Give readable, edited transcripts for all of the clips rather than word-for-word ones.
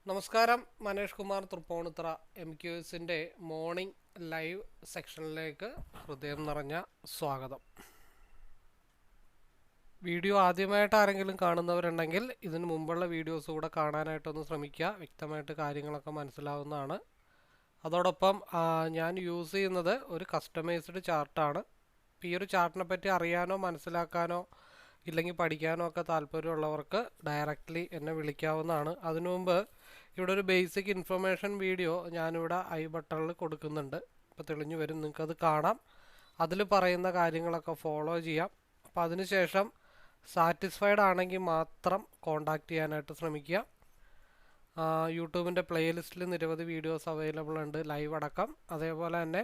നമസ്കാരം, Manesh Kumar Tripunithura MQSന്റെ morning live സെക്ഷനിലേക്ക് ഹൃദയം നിറഞ്ഞ സ്വാഗതം. വീഡിയോ ആദ്യമായിട്ട് ആരെങ്കിലും കാണുന്നവരുണ്ടെങ്കിൽ ഇതിനു മുമ്പുള്ള വീഡിയോസ് കൂടെ കാണാനായിട്ടൊന്ന് ശ്രമിക്കുക. വ്യക്തമായിട്ട് കാര്യങ്ങളൊക്കെ മനസ്സിലാവുന്നതാണ്. അതോടൊപ്പം ഞാൻ യൂസ് ചെയ്യുന്നത് ഒരു കസ്റ്റമൈസ്ഡ് ചാർട്ടാണ്. ഈ ഒരു ചാർട്ടിനെ പറ്റി അറിയാനോ മനസ്സിലാക്കാനോ ഇല്ലെങ്കിൽ പഠിക്കാനോ ഒക്കെ താല്പര്യമുള്ളവർക്ക് ഡയറക്റ്റ്ലി എന്നെ വിളിക്കാവുന്നതാണ്. അതിനു മുമ്പ് ഇവിടെ ഒരു ബേസിക് ഇൻഫർമേഷൻ വീഡിയോ ഞാനിവിടെ ഐ ബട്ടണിൽ കൊടുക്കുന്നുണ്ട്. ഇപ്പോൾ തെളിഞ്ഞു വരും, നിങ്ങൾക്കത് കാണാം. അതിൽ പറയുന്ന കാര്യങ്ങളൊക്കെ ഫോളോ ചെയ്യാം. അപ്പോൾ അതിനുശേഷം സാറ്റിസ്ഫൈഡ് ആണെങ്കിൽ മാത്രം കോണ്ടാക്ട് ചെയ്യാനായിട്ട് ശ്രമിക്കുക. യൂട്യൂബിൻ്റെ പ്ലേലിസ്റ്റിൽ നിരവധി വീഡിയോസ് അവൈലബിൾ ഉണ്ട്, ലൈവ് അടക്കം. അതേപോലെ തന്നെ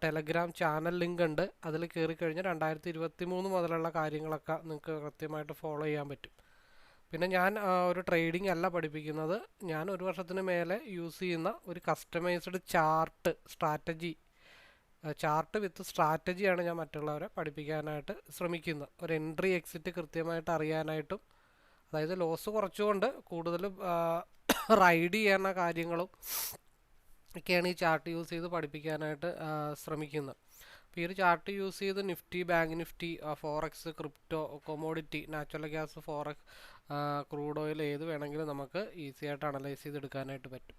ടെലഗ്രാം ചാനൽ ലിങ്ക് ഉണ്ട്. അതിൽ കയറിക്കഴിഞ്ഞാൽ 2023 മുതലുള്ള കാര്യങ്ങളൊക്കെ നിങ്ങൾക്ക് കൃത്യമായിട്ട് ഫോളോ ചെയ്യാൻ പറ്റും. പിന്നെ ഞാൻ ഒരു ട്രേഡിംഗ് അല്ല പഠിപ്പിക്കുന്നത്. ഞാൻ ഒരു വർഷത്തിന് മേലെ യൂസ് ചെയ്യുന്ന ഒരു കസ്റ്റമൈസ്ഡ് ചാർട്ട് വിത്ത് സ്ട്രാറ്റജിയാണ് ഞാൻ മറ്റുള്ളവരെ പഠിപ്പിക്കാനായിട്ട് ശ്രമിക്കുന്നത്. ഒരു എൻട്രി എക്സിറ്റ് കൃത്യമായിട്ട് അറിയാനായിട്ടും, അതായത് ലോസ് കുറച്ചുകൊണ്ട് കൂടുതൽ റൈഡ് ചെയ്യുന്ന കാര്യങ്ങളും ഒക്കെയാണ് ഈ ചാർട്ട് യൂസ് ചെയ്ത് പഠിപ്പിക്കാനായിട്ട് ശ്രമിക്കുന്നത്. അപ്പോൾ ഈ ഒരു ചാർട്ട് യൂസ് ചെയ്ത് Nifty, bank Nifty, forex, crypto, commodity, natural gas, forex, crude oil ഏത് വേണമെങ്കിലും നമുക്ക് ഈസി ആയിട്ട് അനലൈസ് ചെയ്തെടുക്കാനായിട്ട് പറ്റും.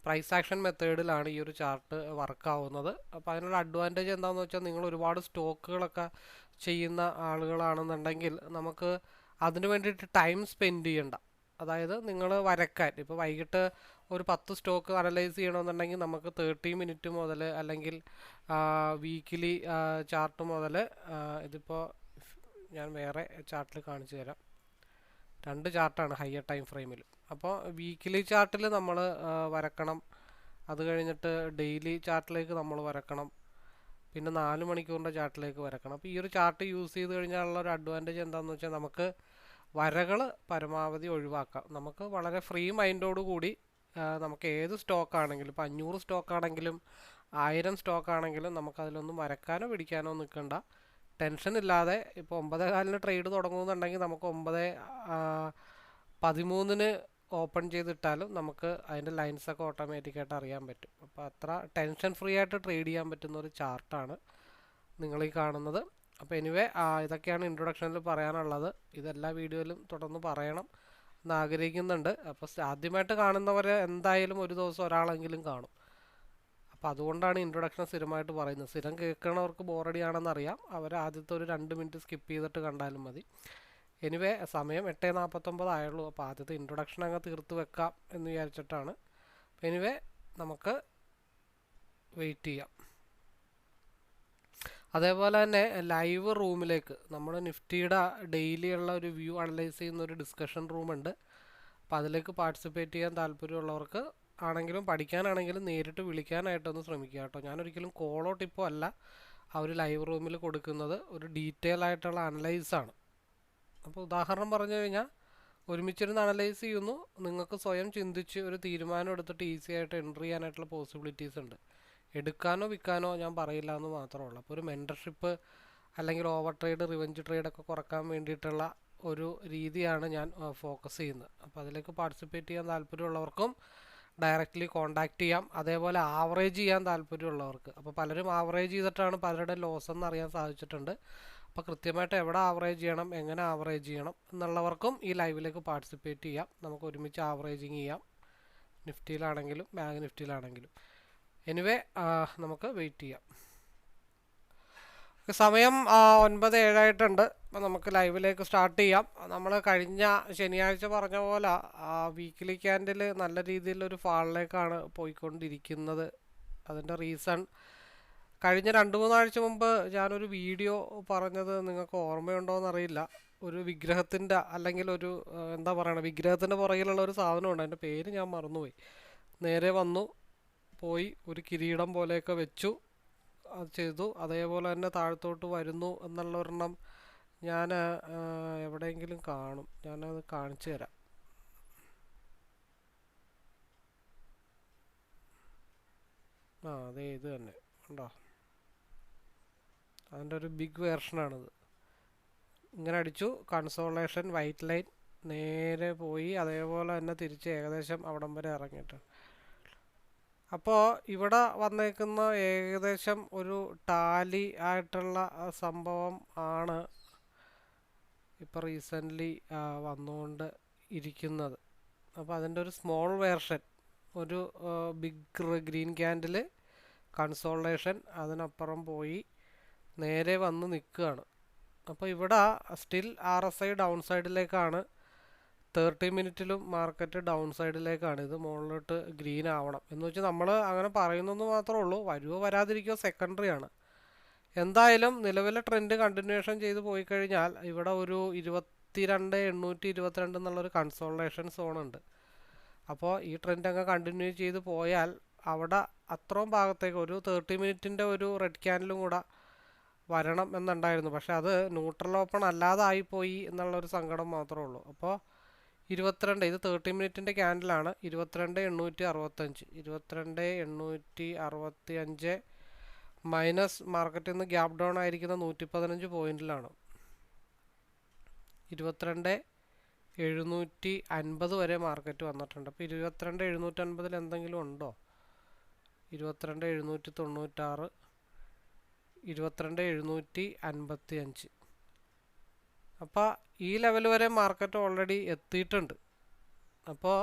പ്രൈസ് ആക്ഷൻ മെത്തേഡിലാണ് ഈ ഒരു ചാർട്ട് വർക്കാവുന്നത്. അപ്പോൾ അതിനുള്ള അഡ്വാൻറ്റേജ് എന്താണെന്ന് വെച്ചാൽ, നിങ്ങൾ ഒരുപാട് സ്റ്റോക്കുകളൊക്കെ ചെയ്യുന്ന ആളുകളാണെന്നുണ്ടെങ്കിൽ നമുക്ക് അതിന് വേണ്ടിയിട്ട് ടൈം സ്പെൻഡ് ചെയ്യണ്ട. അതായത് നിങ്ങൾ വരക്കാൻ ഇപ്പോൾ വൈകിട്ട് ഒരു 10 സ്റ്റോക്ക് അനലൈസ് ചെയ്യണമെന്നുണ്ടെങ്കിൽ നമുക്ക് 30 മിനിറ്റ് മുതൽ, അല്ലെങ്കിൽ വീക്കിലി ചാർട്ട് മുതൽ, ഇതിപ്പോൾ ഞാൻ വേറെ ചാർട്ടിൽ കാണിച്ചു തരാം. 2 ചാർട്ടാണ് ഹയർ ടൈം ഫ്രെയിമിൽ. അപ്പോൾ വീക്കിലി ചാർട്ടിൽ നമ്മൾ വരക്കണം. അത് കഴിഞ്ഞിട്ട് ഡെയിലി ചാർട്ടിലേക്ക് നമ്മൾ വരക്കണം. പിന്നെ 4 മണിക്കൂറിൻ്റെ ചാർട്ടിലേക്ക് വരക്കണം. അപ്പോൾ ഈ ഒരു ചാർട്ട് യൂസ് ചെയ്ത് കഴിഞ്ഞാലുള്ള ഒരു അഡ്വാൻറ്റേജ് എന്താണെന്ന് വെച്ചാൽ, നമുക്ക് വരകൾ പരമാവധി ഒഴിവാക്കാം. നമുക്ക് വളരെ ഫ്രീ മൈൻഡോടുകൂടി നമുക്ക് ഏത് സ്റ്റോക്കാണെങ്കിലും, ഇപ്പോൾ 500 സ്റ്റോക്കാണെങ്കിലും 1000 സ്റ്റോക്കാണെങ്കിലും നമുക്കതിലൊന്നും വരക്കാനോ പിടിക്കാനോ നിൽക്കണ്ട. ടെൻഷൻ ഇല്ലാതെ ഇപ്പോൾ 9:15 ട്രേഡ് തുടങ്ങുന്നുണ്ടെങ്കിൽ നമുക്ക് 9:13 ഓപ്പൺ ചെയ്തിട്ടാലും നമുക്ക് അതിൻ്റെ ലൈൻസൊക്കെ ഓട്ടോമാറ്റിക്കായിട്ട് അറിയാൻ പറ്റും. അപ്പോൾ അത്ര ടെൻഷൻ ഫ്രീ ആയിട്ട് ട്രേഡ് ചെയ്യാൻ പറ്റുന്ന ഒരു ചാർട്ടാണ് നിങ്ങളീ കാണുന്നത്. അപ്പോൾ എനിവേ ഇതൊക്കെയാണ് ഇൻട്രൊഡക്ഷനിൽ പറയാനുള്ളത്. ഇതെല്ലാ വീഡിയോയിലും തുടർന്ന് പറയണം എന്ന് ആഗ്രഹിക്കുന്നുണ്ട്. അപ്പോൾ ആദ്യമായിട്ട് കാണുന്നവർ എന്തായാലും ഒരു ദിവസം ഒരാളെങ്കിലും കാണും. അപ്പോൾ അതുകൊണ്ടാണ് ഇൻട്രൊഡക്ഷൻ സ്ഥിരമായിട്ട് പറയുന്നത്. സ്ഥിരം കേൾക്കണവർക്ക് ബോറടിയാണെന്നറിയാം. അവർ ആദ്യത്തെ ഒരു 2 മിനിറ്റ് സ്കിപ്പ് ചെയ്തിട്ട് കണ്ടാലും മതി. എനിവേ സമയം 8:49 ആയുള്ളൂ. അപ്പോൾ ആദ്യത്തെ ഇൻട്രൊഡക്ഷൻ അങ്ങ് തീർത്ത് വെക്കാം എന്ന് വിചാരിച്ചിട്ടാണ്. എനിവേ നമുക്ക് വെയിറ്റ് ചെയ്യാം. അതേപോലെ തന്നെ ലൈവ് റൂമിലേക്ക് നമ്മൾ നിഫ്റ്റിയുടെ ഡെയിലി ഉള്ള ഒരു വ്യൂ അനലൈസ് ചെയ്യുന്ന ഒരു ഡിസ്കഷൻ റൂമുണ്ട്. അപ്പോൾ അതിലേക്ക് പാർട്ടിസിപ്പേറ്റ് ചെയ്യാൻ താല്പര്യമുള്ളവർക്ക് ആണെങ്കിലും പഠിക്കാനാണെങ്കിലും നേരിട്ട് വിളിക്കാനായിട്ടൊന്ന് ശ്രമിക്കുക കേട്ടോ. ഞാനൊരിക്കലും കോളോ ടിപ്പോ അല്ല ആ ഒരു ലൈവ് റൂമിൽ കൊടുക്കുന്നത്. ഒരു ഡീറ്റെയിൽ ആയിട്ടുള്ള അനലൈസാണ്. അപ്പോൾ ഉദാഹരണം പറഞ്ഞു കഴിഞ്ഞാൽ, ഒരുമിച്ചിരുന്ന് അനലൈസ് ചെയ്യുന്നു, നിങ്ങൾക്ക് സ്വയം ചിന്തിച്ച് ഒരു തീരുമാനം എടുത്തിട്ട് ഈസി ആയിട്ട് എൻട്രി ചെയ്യാനായിട്ടുള്ള പോസിബിലിറ്റീസ് ഉണ്ട്. എടുക്കാനോ വിൽക്കാനോ ഞാൻ പറയില്ല എന്ന് മാത്രമേ ഉള്ളൂ. അപ്പോൾ ഒരു മെൻറ്റർഷിപ്പ് അല്ലെങ്കിൽ ഓവർ ട്രേഡ്, റിവെഞ്ച് ട്രേഡൊക്കെ കുറക്കാൻ വേണ്ടിയിട്ടുള്ള ഒരു രീതിയാണ് ഞാൻ ഫോക്കസ് ചെയ്യുന്നത്. അപ്പോൾ അതിലേക്ക് പാർട്ടിസിപ്പേറ്റ് ചെയ്യാൻ താല്പര്യമുള്ളവർക്കും ഡയറക്റ്റ്ലി കോണ്ടാക്ട് ചെയ്യാം. അതേപോലെ ആവറേജ് ചെയ്യാൻ താല്പര്യമുള്ളവർക്ക്, അപ്പോൾ പലരും ആവറേജ് ചെയ്തിട്ടാണ് പലരുടെ ലോസ് എന്ന് അറിയാൻ സാധിച്ചിട്ടുണ്ട്. അപ്പോൾ കൃത്യമായിട്ട് എവിടെ ആവറേജ് ചെയ്യണം, എങ്ങനെ ആവറേജ് ചെയ്യണം എന്നുള്ളവർക്കും ഈ ലൈവിലേക്ക് പാർട്ടിസിപ്പേറ്റ് ചെയ്യാം. നമുക്ക് ഒരുമിച്ച് ആവറേജിങ് ചെയ്യാം, നിഫ്റ്റിയിലാണെങ്കിലും ബാങ്ക് നിഫ്റ്റിയിലാണെങ്കിലും. എനിവേ നമുക്ക് വെയിറ്റ് ചെയ്യാം. സമയം 9:07 ആയിട്ടുണ്ട്. അപ്പോൾ നമുക്ക് ലൈവിലേക്ക് സ്റ്റാർട്ട് ചെയ്യാം. നമ്മൾ കഴിഞ്ഞ ശനിയാഴ്ച പറഞ്ഞ പോലെ വീക്കിലി ക്യാൻഡിൽ നല്ല രീതിയിലൊരു ഫാളിലേക്കാണ് പോയിക്കൊണ്ടിരിക്കുന്നത്. അതിൻ്റെ റീസൺ, കഴിഞ്ഞ 2-3 ആഴ്ച മുമ്പ് ഞാനൊരു വീഡിയോ പറഞ്ഞത് നിങ്ങൾക്ക് ഓർമ്മയുണ്ടോയെന്നറിയില്ല. ഒരു വിഗ്രഹത്തിൻ്റെ, അല്ലെങ്കിൽ ഒരു എന്താ പറയണത്, വിഗ്രഹത്തിൻ്റെ പുറകിലുള്ള ഒരു സാധനമുണ്ട്. അതിൻ്റെ പേര് ഞാൻ മറന്നുപോയി. നേരെ വന്നു പോയി ഒരു കിരീടം പോലെയൊക്കെ വെച്ചു, അത് ചെയ്തു. അതേപോലെ തന്നെ താഴത്തോട്ട് വരുന്നു എന്നുള്ള ഒരെണ്ണം ഞാൻ എവിടെയെങ്കിലും കാണും, ഞാനത് കാണിച്ചു തരാം. അതെ, ഇത് തന്നെ ഉണ്ടോ, അതിൻ്റെ ഒരു ബിഗ് വേർഷനാണിത്. ഇങ്ങനെ അടിച്ചു, കൺസോളേഷൻ, വൈറ്റ് ലൈൻ, നേരെ പോയി അതേപോലെ തന്നെ തിരിച്ച് ഏകദേശം അവിടം വരെ ഇറങ്ങിയിട്ടുണ്ട്. അപ്പോൾ ഇവിടെ വന്നേക്കുന്ന ഏകദേശം ഒരു ടാലി ആയിട്ടുള്ള സംഭവം ആണ് ഇപ്പോൾ റീസെൻ്റ്ലി വന്നുകൊണ്ട് ഇരിക്കുന്നത്. അപ്പോൾ അതിൻ്റെ ഒരു സ്മോൾ വേർഷൻ, ഒരു ബിഗ് ഗ്രീൻ ക്യാൻഡിൽ കൺസോൾട്ടേഷൻ അതിനപ്പുറം പോയി നേരെ വന്ന് നിൽക്കുകയാണ്. അപ്പോൾ ഇവിടെ സ്റ്റിൽ RSI ഡൗൺ സൈഡിലേക്കാണ്. 30 മിനിറ്റിലും മാർക്കറ്റ് ഡൗൺ സൈഡിലേക്കാണ്. ഇത് മുകളിലോട്ട് ഗ്രീൻ ആവണം എന്ന് വെച്ചാൽ നമ്മൾ അങ്ങനെ പറയുന്നെന്ന് മാത്രമേ ഉള്ളൂ. വരുമോ വരാതിരിക്കോ സെക്കൻഡറി ആണ്. എന്തായാലും നിലവിലെ ട്രെൻഡ് കണ്ടിന്യൂഷൻ ചെയ്ത് പോയി കഴിഞ്ഞാൽ ഇവിടെ ഒരു 22,822 എന്നുള്ളൊരു കൺസോൾട്ടേഷൻ സോണുണ്ട്. അപ്പോൾ ഈ ട്രെൻഡ് അങ്ങ് കണ്ടിന്യൂ ചെയ്ത് പോയാൽ അവിടെ അത്രയും ഭാഗത്തേക്ക് ഒരു 30 മിനിറ്റിൻ്റെ ഒരു റെഡ് ക്യാൻഡിലും കൂടെ വരണം എന്നുണ്ടായിരുന്നു. പക്ഷെ അത് ന്യൂട്രൽ ഓപ്പൺ അല്ലാതെ ആയിപ്പോയി എന്നുള്ളൊരു സങ്കടം മാത്രമേ ഉള്ളൂ. അപ്പോൾ 22, ഇത് 30 മിനിറ്റിൻ്റെ ക്യാൻഡിലാണ്. 22,865 22,865 മൈനസ് മാർക്കറ്റിൽ നിന്ന് ഗ്യാപ് ഡൗൺ ആയിരിക്കുന്ന 115 പോയിന്റിലാണ്. 22,750 വരെ മാർക്കറ്റ് വന്നിട്ടുണ്ട്. അപ്പോൾ 22,750 എന്തെങ്കിലും ഉണ്ടോ? 22,796, 22,755. അപ്പോൾ ഈ ലെവൽ വരെ മാർക്കറ്റ് ഓൾറെഡി എത്തിയിട്ടുണ്ട്. അപ്പോൾ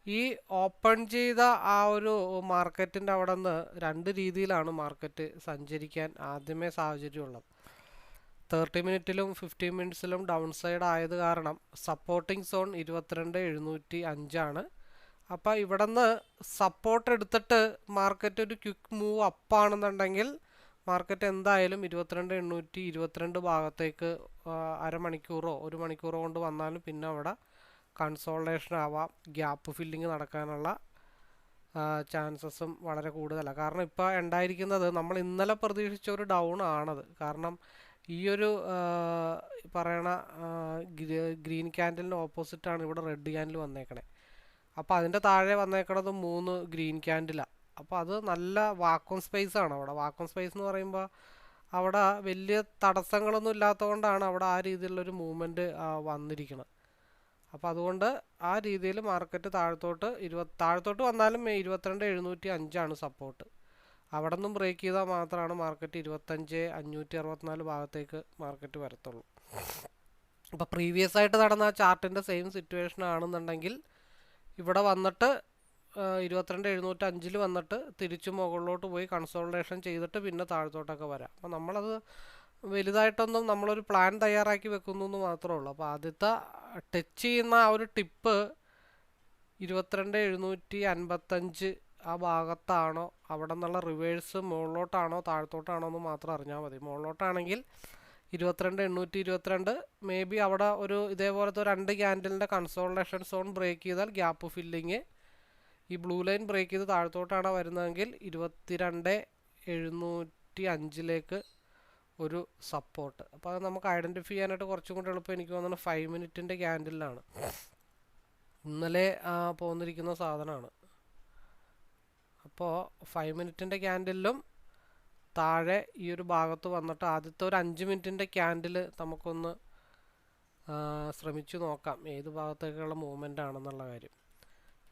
ഈ ഓപ്പൺ ചെയ്ത ആ ഒരു മാർക്കറ്റിൻ്റെ അവിടെ നിന്ന് രണ്ട് രീതിയിലാണ് മാർക്കറ്റ് സഞ്ചരിക്കാൻ ആദ്യമേ സാഹചര്യമുള്ളത്. 30 മിനിറ്റിലും 15 മിനിറ്റ്സിലും ഡൗൺ സൈഡ് ആയത് കാരണം സപ്പോർട്ടിംഗ് സോൺ 22,705 അപ്പോൾ ഇവിടെ നിന്ന് സപ്പോർട്ട് എടുത്തിട്ട് മാർക്കറ്റ് ഒരു ക്വിക്ക് മൂവ് അപ്പാണെന്നുണ്ടെങ്കിൽ മാർക്കറ്റ് എന്തായാലും 22,822 ഭാഗത്തേക്ക് അരമണിക്കൂറോ ഒരു മണിക്കൂറോ കൊണ്ട് വന്നാലും പിന്നെ അവിടെ കൺസോൾട്ടേഷൻ ആവാം, ഗ്യാപ്പ് ഫില്ലിങ് നടക്കാനുള്ള ചാൻസസും വളരെ കൂടുതലാണ്. കാരണം ഇപ്പോൾ ഉണ്ടായിരിക്കുന്നത് നമ്മൾ ഇന്നലെ പ്രതീക്ഷിച്ച ഒരു ഡൗൺ ആണത്. കാരണം ഈ ഒരു പറയണ ഗ്രീൻ ക്യാൻഡലിന് ഓപ്പോസിറ്റാണ് ഇവിടെ റെഡ് ക്യാൻഡിൽ വന്നേക്കണേ. അപ്പോൾ അതിൻ്റെ താഴെ വന്നേക്കണത് 3 ഗ്രീൻ ക്യാൻഡിലാണ്. അപ്പോൾ അത് നല്ല വാക്വം സ്പേസ് ആണ്. അവിടെ വാക്വം സ്പേസ് എന്ന് പറയുമ്പോൾ അവിടെ വലിയ തടസ്സങ്ങളൊന്നും ഇല്ലാത്തതുകൊണ്ടാണ് അവിടെ ആ രീതിയിലുള്ളൊരു മൂവ്മെൻറ്റ് വന്നിരിക്കുന്നത്. അപ്പോൾ അതുകൊണ്ട് ആ രീതിയിൽ മാർക്കറ്റ് താഴത്തോട്ട് വന്നാലും 22,705 സപ്പോർട്ട്. അവിടെ നിന്നും ബ്രേക്ക് ചെയ്താൽ മാത്രമാണ് മാർക്കറ്റ് 25,564 ഭാഗത്തേക്ക് മാർക്കറ്റ് വരത്തുള്ളൂ. അപ്പോൾ പ്രീവിയസ് ആയിട്ട് നടന്ന ആ ചാർട്ടിൻ്റെ സെയിം സിറ്റുവേഷൻ ആണെന്നുണ്ടെങ്കിൽ ഇവിടെ വന്നിട്ട് 22,705 വന്നിട്ട് തിരിച്ചു മുകളിലോട്ട് പോയി കൺസോൾട്ടേഷൻ ചെയ്തിട്ട് പിന്നെ താഴത്തോട്ടൊക്കെ വരാം. അപ്പോൾ നമ്മളത് വലുതായിട്ടൊന്നും നമ്മളൊരു പ്ലാൻ തയ്യാറാക്കി വെക്കുന്നു എന്ന് മാത്രമേ ഉള്ളൂ. അപ്പോൾ ആദ്യത്തെ ടച്ച് ചെയ്യുന്ന ആ ഒരു ടിപ്പ് 22,755 ആ ഭാഗത്താണോ, അവിടെ നിന്നുള്ള റിവേഴ്സ് മുകളിലോട്ടാണോ താഴത്തോട്ടാണോ എന്ന് മാത്രം അറിഞ്ഞാൽ മതി. മുകളിലോട്ടാണെങ്കിൽ 22,822 മേ ബി അവിടെ ഒരു ഇതേപോലത്തെ 2 ക്യാൻഡലിൻ്റെ കൺസോൾട്ടേഷൻ സോൺ ബ്രേക്ക് ചെയ്താൽ ഗ്യാപ്പ് ഫില്ലിങ്, ഈ ബ്ലൂ ലൈൻ ബ്രേക്ക് ചെയ്ത് താഴത്തോട്ടാണ് വരുന്നതെങ്കിൽ 22,705 ഒരു സപ്പോർട്ട്. അപ്പോൾ അത് നമുക്ക് ഐഡൻറ്റിഫൈ ചെയ്യാനായിട്ട് കുറച്ചും കൂടി എളുപ്പം എനിക്ക് തോന്നുന്നത് 5 മിനിറ്റിൻ്റെ ക്യാൻഡിലാണ്. ഇന്നലെ പോന്നിരിക്കുന്ന സാധനമാണ്. അപ്പോൾ 5 മിനിറ്റിൻ്റെ ക്യാൻഡിലും താഴെ ഈ ഒരു ഭാഗത്ത് വന്നിട്ട് ആദ്യത്തെ ഒരു 5 മിനിറ്റിൻ്റെ ക്യാൻഡിൽ നമുക്കൊന്ന് ശ്രമിച്ചു നോക്കാം ഏത് ഭാഗത്തേക്കുള്ള മൂവ്മെൻ്റ് ആണെന്നുള്ള കാര്യം.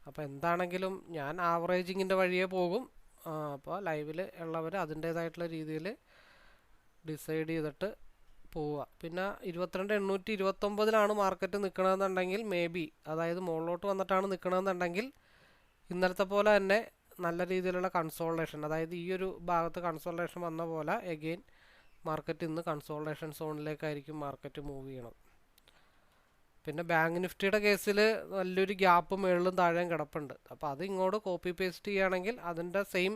അപ്പോൾ എന്താണെങ്കിലും ഞാൻ ആവറേജിങ്ങിൻ്റെ വഴിയേ പോകും. അപ്പോൾ ലൈവിൽ ഉള്ളവർ അതിൻ്റേതായിട്ടുള്ള രീതിയിൽ ഡിസൈഡ് ചെയ്തിട്ട് പോവുക. പിന്നെ 22,829 മാർക്കറ്റ് നിൽക്കണമെന്നുണ്ടെങ്കിൽ മേ ബി, അതായത് മുകളിലോട്ട് വന്നിട്ടാണ് നിൽക്കണമെന്നുണ്ടെങ്കിൽ ഇന്നലത്തെ പോലെ തന്നെ നല്ല രീതിയിലുള്ള കൺസോൾട്ടേഷൻ, അതായത് ഈ ഒരു ഭാഗത്ത് കൺസോൾട്ടേഷൻ വന്ന പോലെ എഗെയിൻ മാർക്കറ്റ് ഇന്ന് കൺസോൾട്ടേഷൻ സോണിലേക്കായിരിക്കും മാർക്കറ്റ് മൂവ് ചെയ്യണം. പിന്നെ ബാങ്ക് നിഫ്റ്റിയുടെ കേസിൽ നല്ലൊരു ഗ്യാപ്പ് മുകളിലും താഴെയും കിടപ്പുണ്ട്. അപ്പോൾ അത് ഇങ്ങോട്ട് കോപ്പി പേസ്റ്റ് ചെയ്യുകയാണെങ്കിൽ അതിൻ്റെ സെയിം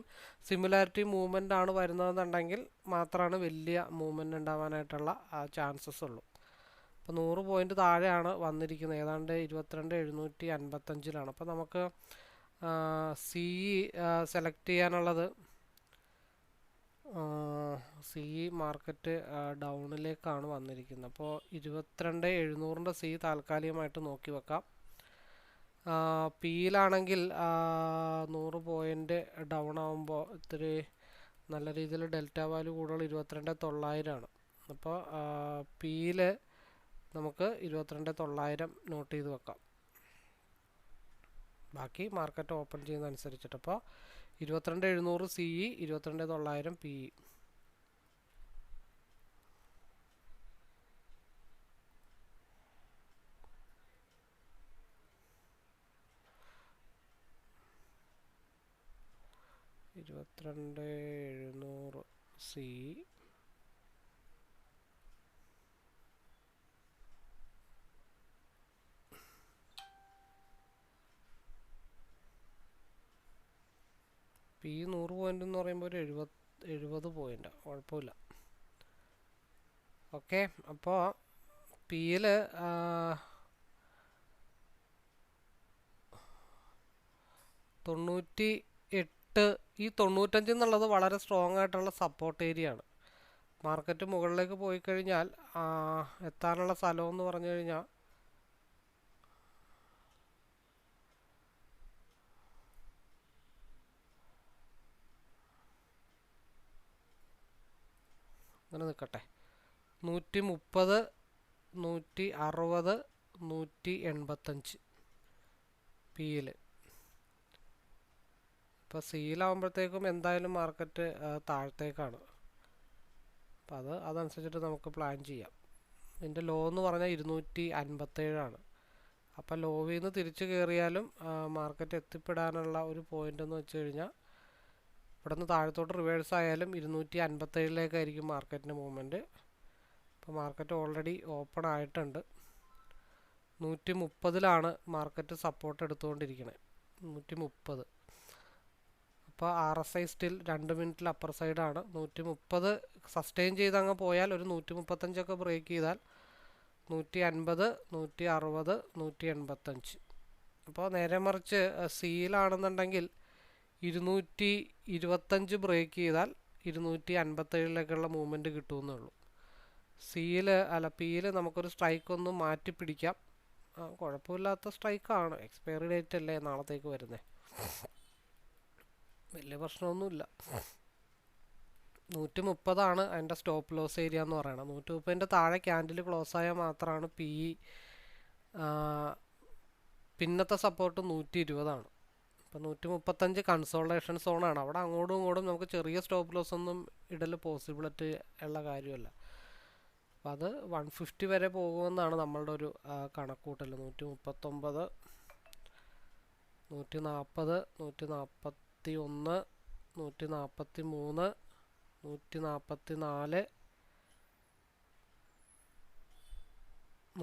സിമിലാരിറ്റി മൂവ്മെൻ്റ് ആണ് വരുന്നതെന്നുണ്ടെങ്കിൽ മാത്രമാണ് വലിയ മൂവ്മെൻ്റ് ഉണ്ടാവാനായിട്ടുള്ള ചാൻസസ് ഉള്ളൂ. അപ്പോൾ 100 പോയിൻ്റ് താഴെയാണ് വന്നിരിക്കുന്നത്, ഏതാണ്ട് 22,755. അപ്പോൾ നമുക്ക് CE സെലക്ട് ചെയ്യാനുള്ളത്, CE മാർക്കറ്റ് ഡൗണിലേക്കാണ് വന്നിരിക്കുന്നത്. അപ്പോൾ 22,700 CE താൽക്കാലികമായിട്ട് നോക്കി വെക്കാം. പിയിലാണെങ്കിൽ 100 പോയിൻ്റ് ഡൗൺ ആകുമ്പോൾ ഇത്തിരി നല്ല രീതിയിൽ ഡെൽറ്റ വാല്യൂ കൂടുതൽ 22,900 ആണ്. അപ്പോൾ പിയിൽ നമുക്ക് 22,900 നോട്ട് ചെയ്ത് വെക്കാം. ബാക്കി മാർക്കറ്റ് ഓപ്പൺ ചെയ്യുന്ന അനുസരിച്ചിട്ട്. അപ്പോൾ 22,700 CE, 22,900 PE. ഇരുപത്തിരണ്ട് 700 CE, PE 100 പോയിന്റ് എന്ന് പറയുമ്പോൾ ഒരു 70 പോയിന്റ്, കുഴപ്പമില്ല. ഓക്കെ, അപ്പോൾ പിയിൽ 98, ഈ 95 എന്നുള്ളത് വളരെ സ്ട്രോങ് ആയിട്ടുള്ള സപ്പോർട്ട് ഏരിയ ആണ്. മാർക്കറ്റ് മുകളിലേക്ക് പോയി കഴിഞ്ഞാൽ എത്താനുള്ള സ്ഥലം എന്ന് പറഞ്ഞു കഴിഞ്ഞാൽ അങ്ങനെ നിൽക്കട്ടെ. 130, 160, 185 പിയിൽ. ഇപ്പോൾ സിയിലാവുമ്പോഴത്തേക്കും എന്തായാലും മാർക്കറ്റ് താഴത്തേക്കാണ്. അപ്പോൾ അതനുസരിച്ചിട്ട് നമുക്ക് പ്ലാൻ ചെയ്യാം. ഇതിൻ്റെ ലോ എന്ന് പറഞ്ഞാൽ 257 അപ്പോൾ ലോവിൽ നിന്ന് തിരിച്ചു കയറിയാലും മാർക്കറ്റ് എത്തിപ്പെടാനുള്ള ഒരു പോയിന്റ് എന്ന് വെച്ച് കഴിഞ്ഞാൽ ഇവിടെ നിന്ന് താഴത്തോട്ട് റിവേഴ്സ് ആയാലും 257 മാർക്കറ്റിൻ്റെ മൂവ്മെൻറ്റ്. അപ്പോൾ മാർക്കറ്റ് ഓൾറെഡി ഓപ്പൺ ആയിട്ടുണ്ട്. 130 മാർക്കറ്റ് സപ്പോർട്ട് എടുത്തുകൊണ്ടിരിക്കുന്നത്, 130. അപ്പോൾ RSI സ്റ്റിൽ 2 മിനിറ്റിൽ അപ്പർ സൈഡാണ്. 130 സസ്റ്റെയിൻ ചെയ്ത് അങ്ങ് പോയാൽ ഒരു 135 ബ്രേക്ക് ചെയ്താൽ 150, 160, 185. അപ്പോൾ നേരെ മറിച്ച് സിയിലാണെന്നുണ്ടെങ്കിൽ 225 ബ്രേക്ക് ചെയ്താൽ 257 മൂവ്മെൻറ്റ് കിട്ടുമെന്നേ ഉള്ളൂ. പിയിൽ നമുക്കൊരു സ്ട്രൈക്ക് ഒന്ന് മാറ്റി പിടിക്കാം. കുഴപ്പമില്ലാത്ത സ്ട്രൈക്കാണ്. എക്സ്പയറി ഡേറ്റ് അല്ലേ നാളത്തേക്ക് വരുന്നത്, വലിയ പ്രശ്നമൊന്നുമില്ല. 130 അതിൻ്റെ സ്റ്റോപ്പ് ലോസ് ഏരിയ എന്ന് പറയുന്നത്. 130 താഴെ ക്യാൻഡിൽ ക്ലോസ് ആയാൽ മാത്രമാണ് PE. പിന്നത്തെ സപ്പോർട്ട് 120. അപ്പോൾ 135 കൺസോൾട്ടേഷൻ സോണാണ്. അവിടെ അങ്ങോട്ടും ഇങ്ങോട്ടും നമുക്ക് ചെറിയ സ്റ്റോപ്പ് ലോസ് ഒന്നും ഇടൽ പോസിബിലിറ്റി ഉള്ള കാര്യമല്ല. അപ്പോൾ അത് 150 വരെ പോകുമെന്നാണ് നമ്മളുടെ ഒരു കണക്കൂട്ടൽ. 139, 140, 141, 143, 144.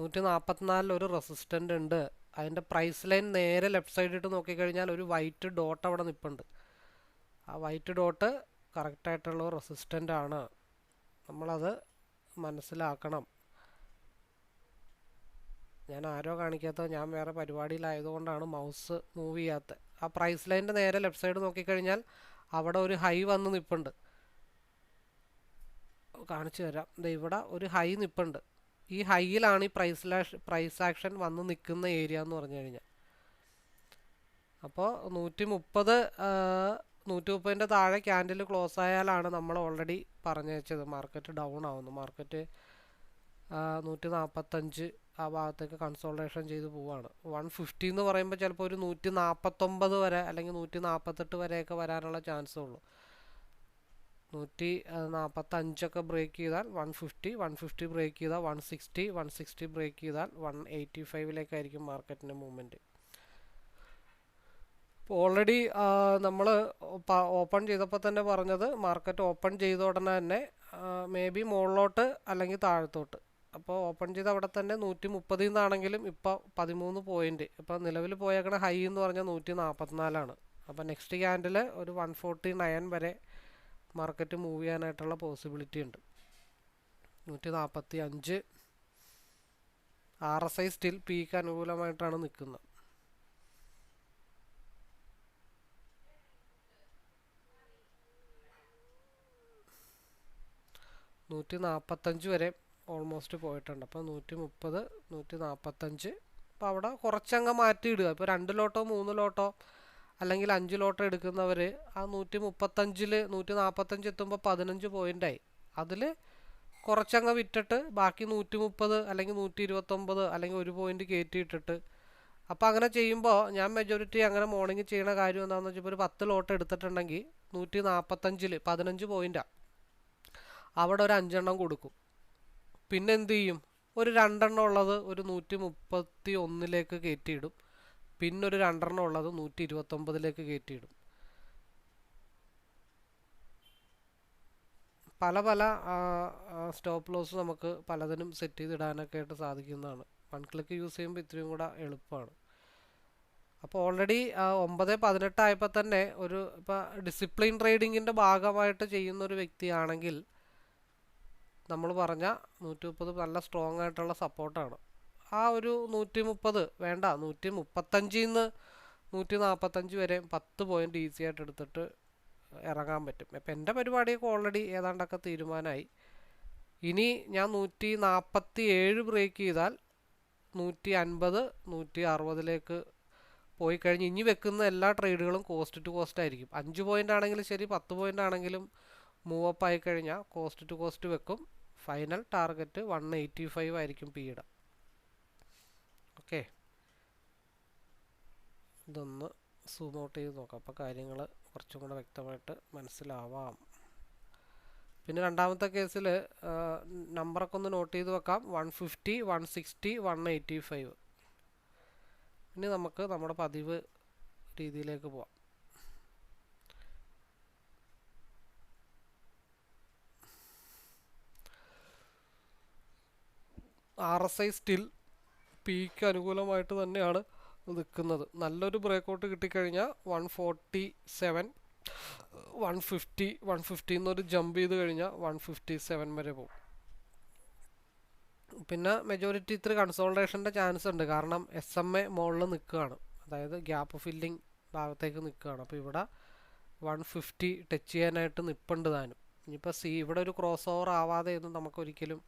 144 ഒരു റെസിസ്റ്റൻ്റ് ഉണ്ട്. അതിൻ്റെ പ്രൈസ് ലൈൻ നേരെ ലെഫ്റ്റ് സൈഡിട്ട് നോക്കിക്കഴിഞ്ഞാൽ ഒരു വൈറ്റ് ഡോട്ട് അവിടെ നിൽപ്പുണ്ട്. ആ വൈറ്റ് ഡോട്ട് കറക്റ്റായിട്ടുള്ള റെസിസ്റ്റൻ്റ് ആണ്. നമ്മളത് മനസ്സിലാക്കണം. ഞാൻ ആരോ കാണിക്കാത്തത്, ഞാൻ വേറെ പരിപാടിയിലായതുകൊണ്ടാണ് മൗസ് മൂവ് ചെയ്യാത്തത്. ആ പ്രൈസ് ലൈനിൻ്റെ നേരെ ലെഫ്റ്റ് സൈഡ് നോക്കിക്കഴിഞ്ഞാൽ അവിടെ ഒരു ഹൈ വന്ന് നിൽപ്പുണ്ട്. കാണിച്ചു തരാം. ഇവിടെ ഒരു ഹൈ നിൽപ്പുണ്ട്. ഈ ഹൈയിലാണ് ഈ പ്രൈസ് ആക്ഷൻ വന്ന് നിൽക്കുന്ന ഏരിയ എന്ന് പറഞ്ഞു കഴിഞ്ഞാൽ. അപ്പോൾ 130 താഴെ ക്യാൻഡിൽ ക്ലോസ് ആയാലാണ് നമ്മൾ ഓൾറെഡി പറഞ്ഞു വെച്ചത് മാർക്കറ്റ് ഡൗൺ ആവുന്നു. മാർക്കറ്റ് 145 ആ ഭാഗത്തേക്ക് കൺസോൾട്ടേഷൻ ചെയ്ത് പോവാണ്. 150 എന്ന് പറയുമ്പോൾ ചിലപ്പോൾ ഒരു 149 വരെ അല്ലെങ്കിൽ 148 വരെയൊക്കെ വരാനുള്ള ചാൻസേ ഉള്ളൂ. 145 ബ്രേക്ക് ചെയ്താൽ 150 ബ്രേക്ക് ചെയ്താൽ 160 ബ്രേക്ക് ചെയ്താൽ 185 മാർക്കറ്റിൻ്റെ മൂവ്മെൻറ്റ്. ഓൾറെഡി നമ്മൾ ഓപ്പൺ ചെയ്തപ്പോൾ തന്നെ പറഞ്ഞത് മാർക്കറ്റ് ഓപ്പൺ ചെയ്ത ഉടനെ തന്നെ മേ ബി മുകളിലോട്ട് അല്ലെങ്കിൽ താഴത്തോട്ട്. അപ്പോൾ ഓപ്പൺ ചെയ്ത അവിടെ തന്നെ 130 നിന്നാണെങ്കിലും ഇപ്പോൾ 13 പോയിന്റ്. ഇപ്പോൾ നിലവിൽ പോയേക്കണ ഹൈ എന്ന് പറഞ്ഞാൽ 144. അപ്പോൾ നെക്സ്റ്റ് ക്യാൻഡിൽ ഒരു 149 വരെ മാർക്കറ്റ് മൂവ് ചെയ്യാനായിട്ടുള്ള പോസിബിലിറ്റി ഉണ്ട്. 145 RSI സ്റ്റിൽ പീക്ക് അനുകൂലമായിട്ടാണ് നിൽക്കുന്നത്. 145 വരെ ഓൾമോസ്റ്റ് പോയിട്ടുണ്ട്. അപ്പോൾ 130, 145. അപ്പോൾ അവിടെ കുറച്ചങ്ങ് മാറ്റിയിടുക. ഇപ്പോൾ 2 ലോട്ടോ 3 ലോട്ടോ അല്ലെങ്കിൽ 5 ലോട്ടോ എടുക്കുന്നവർ ആ 135 145 എത്തുമ്പോൾ 15 പോയിൻ്റായി. അതിൽ കുറച്ചങ്ങ് വിറ്റിട്ട് ബാക്കി 130 അല്ലെങ്കിൽ 129 അല്ലെങ്കിൽ 1 പോയിന്റ് കയറ്റിയിട്ടിട്ട്, അപ്പോൾ അങ്ങനെ ചെയ്യുമ്പോൾ ഞാൻ മെജോറിറ്റി അങ്ങനെ മോർണിംഗ് ചെയ്യണ കാര്യം എന്താണെന്ന് വെച്ചാൽ, ഒരു 10 ലോട്ട് എടുത്തിട്ടുണ്ടെങ്കിൽ 145-ൽ 15 പോയിന്റാണ്, അവിടെ ഒരു 5 കൊടുക്കും. പിന്നെ എന്ത് ചെയ്യും, ഒരു 2 ഉള്ളത് ഒരു 131-ലേക്ക് കയറ്റിയിടും, പിന്നെ ഒരു 2 ഉള്ളത് 129-ലേക്ക് കയറ്റിയിടും. പല പല സ്റ്റോപ്പ് ലോസ് നമുക്ക് പലതിനും സെറ്റ് ചെയ്തിടാനൊക്കെ ആയിട്ട് സാധിക്കുന്നതാണ്. 1 ക്ലിക്ക് യൂസ് ചെയ്യുമ്പോൾ ഇത്രയും കൂടെ എളുപ്പമാണ്. അപ്പോൾ ഓൾറെഡി 9-18 ആയപ്പോൾ തന്നെ ഇപ്പോൾ ഡിസിപ്ലിൻ ട്രേഡിങ്ങിൻ്റെ ഭാഗമായിട്ട് ചെയ്യുന്ന ഒരു വ്യക്തിയാണെങ്കിൽ നമ്മൾ പറഞ്ഞ 130 നല്ല സ്ട്രോങ് ആയിട്ടുള്ള സപ്പോർട്ടാണ്. ആ ഒരു 130 വേണ്ട, 135-ന്ന് 145 വരെ 10 പോയിന്റ് ഈസി ആയിട്ട് എടുത്തിട്ട് ഇറങ്ങാൻ പറ്റും. അപ്പം എൻ്റെ പരിപാടിയൊക്കെ ഓൾറെഡി ഏതാണ്ടൊക്കെ തീരുമാനമായി. ഇനി ഞാൻ 147 ബ്രേക്ക് ചെയ്താൽ 150, 160-ലേക്ക് പോയി കഴിഞ്ഞ് ഇനി വെക്കുന്ന എല്ലാ ട്രേഡുകളും കോസ്റ്റ് ടു കോസ്റ്റ് ആയിരിക്കും. 5 പോയിന്റ് ആണെങ്കിലും ശരി, 10 പോയിന്റ് ആണെങ്കിലും മൂവപ്പ് ആയി കഴിഞ്ഞാൽ കോസ്റ്റ് ടു കോസ്റ്റ് വെക്കും. ഫൈനൽ ടാർഗറ്റ് 185 ആയിരിക്കും പിയുടെ. ഓക്കെ, ഇതൊന്ന് സൂം ഔട്ട് ചെയ്ത് നോക്കാം, അപ്പോൾ കാര്യങ്ങൾ കുറച്ചും കൂടെ വ്യക്തമായിട്ട് മനസ്സിലാവാം. പിന്നെ രണ്ടാമത്തെ കേസിൽ നമ്പറൊക്കെ ഒന്ന് നോട്ട് ചെയ്ത് വെക്കാം. 150, 160, 185. ഇനി നമുക്ക് നമ്മുടെ പതിവ് രീതിയിലേക്ക് പോവാം. RSI സ്റ്റിൽ പിക്ക് അനുകൂലമായിട്ട് തന്നെയാണ് നിൽക്കുന്നത്. നല്ലൊരു ബ്രേക്കൗട്ട് കിട്ടിക്കഴിഞ്ഞാൽ 147, 150, 150 എന്നൊരു ജമ്പ് ചെയ്ത് കഴിഞ്ഞാൽ 157 വരെ പോകും. പിന്നെ മെജോറിറ്റി ഇത്തിരി കൺസോൾട്ടേഷൻ്റെ ചാൻസ് ഉണ്ട്, കാരണം SMA മുകളിൽ നിൽക്കുകയാണ്, അതായത് ഗ്യാപ്പ് ഫില്ലിംഗ് ഭാഗത്തേക്ക് നിൽക്കുകയാണ്. അപ്പോൾ ഇവിടെ 150 ടച്ച് ചെയ്യാനായിട്ട് നിൽപ്പുണ്ട് താനും. ഇനിയിപ്പോൾ ഇവിടെ ഒരു ക്രോസ് ഓവർ ആവാതെ ഒന്നും നമുക്കൊരിക്കലും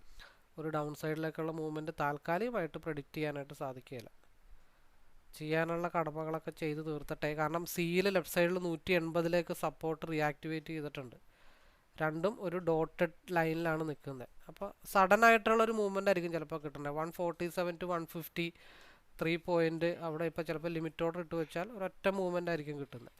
ഒരു ഡൗൺ സൈഡിലേക്കുള്ള മൂവ്മെൻറ്റ് താൽക്കാലികമായിട്ട് പ്രെഡിക്റ്റ് ചെയ്യാനായിട്ട് സാധിക്കില്ല. ചെയ്യാനുള്ള കടമകളൊക്കെ ചെയ്ത് തീർത്തട്ടെ. കാരണം സിയിൽ ലെഫ്റ്റ് സൈഡിൽ 180-ലേക്ക് സപ്പോർട്ട് റീആക്ടിവേറ്റ് ചെയ്തിട്ടുണ്ട്. രണ്ടും ഒരു ഡോട്ടഡ് ലൈനിലാണ് നിൽക്കുന്നത്. അപ്പോൾ സഡൻ ആയിട്ടുള്ള ഒരു മൂവ്മെൻ്റ് ആയിരിക്കും ചിലപ്പോൾ കിട്ടുന്നത്. 147 to 150 3 പോയിന്റ് അവിടെ ഇപ്പോൾ ചിലപ്പോൾ ലിമിറ്റ് ഓർഡർ ഇട്ട് വെച്ചാൽ ഒരൊറ്റ മൂവ്മെൻ്റ് ആയിരിക്കും കിട്ടുന്നത്.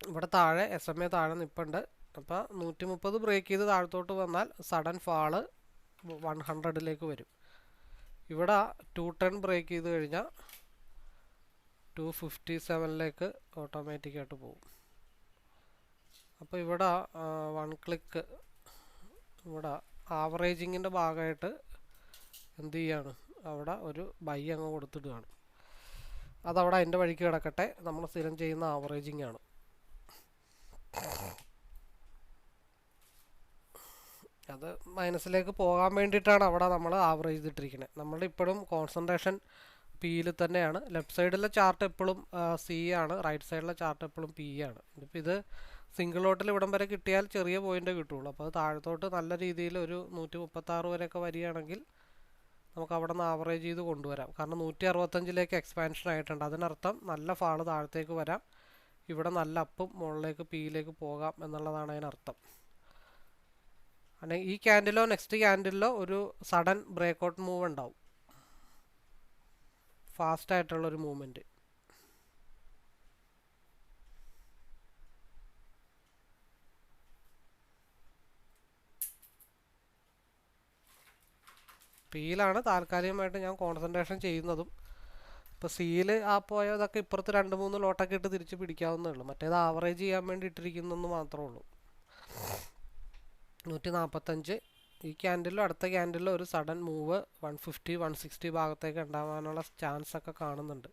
ഇവിടെ താഴെ SMA താഴെ നിൽപ്പുണ്ട്. അപ്പോൾ 130 ബ്രേക്ക് ചെയ്ത് താഴത്തോട്ട് വന്നാൽ സഡൻ ഫാള് 100-ലേക്ക് വരും. ഇവിടെ 210 ബ്രേക്ക് ചെയ്ത് കഴിഞ്ഞാൽ 257-ലേക്ക് ഓട്ടോമാറ്റിക്കായിട്ട് പോകും. അപ്പോൾ ഇവിടെ 1 ക്ലിക്ക് ഇവിടെ ആവറേജിങ്ങിൻ്റെ ഭാഗമായിട്ട് എന്ത് ചെയ്യാണ്, അവിടെ ഒരു ബൈ അങ്ങ് കൊടുത്തിടുകയാണ്. അതവിടെ അതിൻ്റെ വഴിക്ക് കിടക്കട്ടെ, നമ്മൾ സ്ഥിരം ചെയ്യുന്ന ആവറേജിങ് ആണ്. അത് മൈനസിലേക്ക് പോകാൻ വേണ്ടിയിട്ടാണ് അവിടെ നമ്മൾ ആവറേജ് ചെയ്തിട്ടിരിക്കുന്നത്. നമ്മളുടെ ഇപ്പോഴും കോൺസെൻട്രേഷൻ പിയിൽ തന്നെയാണ്. ലെഫ്റ്റ് സൈഡിലെ ചാർട്ട് എപ്പോഴും സി ആണ്, റൈറ്റ് സൈഡിലെ ചാർട്ട് എപ്പോഴും പി ആണ്. ഇപ്പോൾ ഇത് സിംഗിൾ ലോട്ടിൽ ഇവിടം വരെ കിട്ടിയാൽ ചെറിയ പോയിൻ്റ് കിട്ടുള്ളൂ. അപ്പോൾ അത് താഴത്തോട്ട് നല്ല രീതിയിൽ ഒരു 136 വരെയൊക്കെ വരികയാണെങ്കിൽ നമുക്ക് അവിടെ നിന്ന് ആവറേജ് ചെയ്ത് കൊണ്ടുവരാം. കാരണം 165-ലേക്ക് എക്സ്പാൻഷൻ ആയിട്ടുണ്ട്. അതിനർത്ഥം നല്ല ഫാള് താഴത്തേക്ക് വരാം, ഇവിടെ നല്ല അപ്പും മുകളിലേക്ക് പിയിലേക്ക് പോകാം എന്നുള്ളതാണ് അതിനർത്ഥം. അല്ലെങ്കിൽ ഈ ക്യാൻഡിലോ നെക്സ്റ്റ് ക്യാൻഡിലോ ഒരു സഡൻ ബ്രേക്കൗട്ട് മൂവ് ഉണ്ടാവും, ഫാസ്റ്റ് ആയിട്ടുള്ളൊരു മൂവ്മെൻറ്റ്. പിയിലാണ് താൽക്കാലികമായിട്ട് ഞാൻ കോൺസെൻട്രേഷൻ ചെയ്യുന്നതും. ഇപ്പോൾ സിയിൽ ആ പോയതൊക്കെ ഇപ്പുറത്ത് 2-3 ലോട്ടൊക്കെ ഇട്ട് തിരിച്ച് പിടിക്കാവുന്നേ ഉള്ളൂ. മറ്റേത് ആവറേജ് ചെയ്യാൻ വേണ്ടി ഇട്ടിരിക്കുന്നെന്ന് മാത്രമേ ഉള്ളൂ. 145 ഈ ക്യാൻഡിലും അടുത്ത ക്യാൻഡിലും ഒരു സഡൻ മൂവ് 150, 160 ഭാഗത്തേക്ക് ഉണ്ടാവാനുള്ള ചാൻസ് ഒക്കെ കാണുന്നുണ്ട്.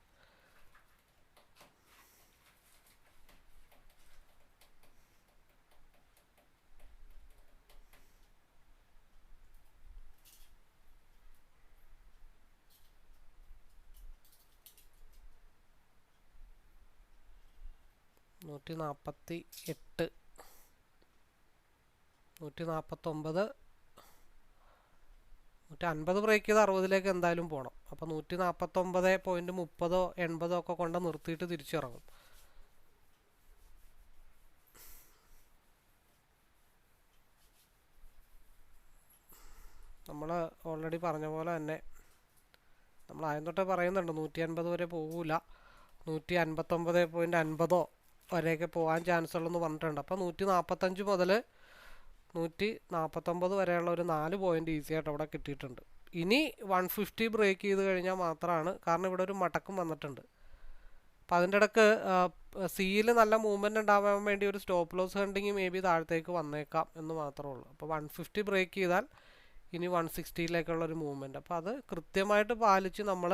നൂറ്റി 148, 149, 150 ബ്രേക്ക് ചെയ്ത് 60ലേക്ക് എന്തായാലും പോകണം. അപ്പോൾ 149.30 80 ഒക്കെ കൊണ്ട് നിർത്തിയിട്ട് തിരിച്ചിറങ്ങും. നമ്മൾ ഓൾറെഡി പറഞ്ഞ പോലെ തന്നെ നമ്മൾ ആദ്യം തൊട്ടേ പറയുന്നുണ്ട് 150 വരെ പോകില്ല, 159.50 വരെയൊക്കെ പോകാൻ ചാൻസ് ഉള്ളതെന്ന് പറഞ്ഞിട്ടുണ്ട്. അപ്പോൾ 145 മുതൽ 149 വരെയുള്ള ഒരു 4 പോയിന്റ് ഈസി ആയിട്ട് അവിടെ കിട്ടിയിട്ടുണ്ട്. ഇനി 150 ബ്രേക്ക് ചെയ്ത് കഴിഞ്ഞാൽ മാത്രമാണ്, കാരണം ഇവിടെ ഒരു മടക്കം വന്നിട്ടുണ്ട്. അപ്പോൾ അതിൻ്റെ ഇടയ്ക്ക് സിയിൽ നല്ല മൂവ്മെൻറ്റ് ഉണ്ടാവാൻ വേണ്ടി ഒരു stop loss hunting may be താഴത്തേക്ക് വന്നേക്കാം എന്ന് മാത്രമേ ഉള്ളൂ. അപ്പോൾ 150 ബ്രേക്ക് ചെയ്താൽ ഇനി 160ലേക്കുള്ള ഒരു മൂവ്മെൻറ്റ്. അപ്പോൾ അത് കൃത്യമായിട്ട് പാലിച്ച് നമ്മൾ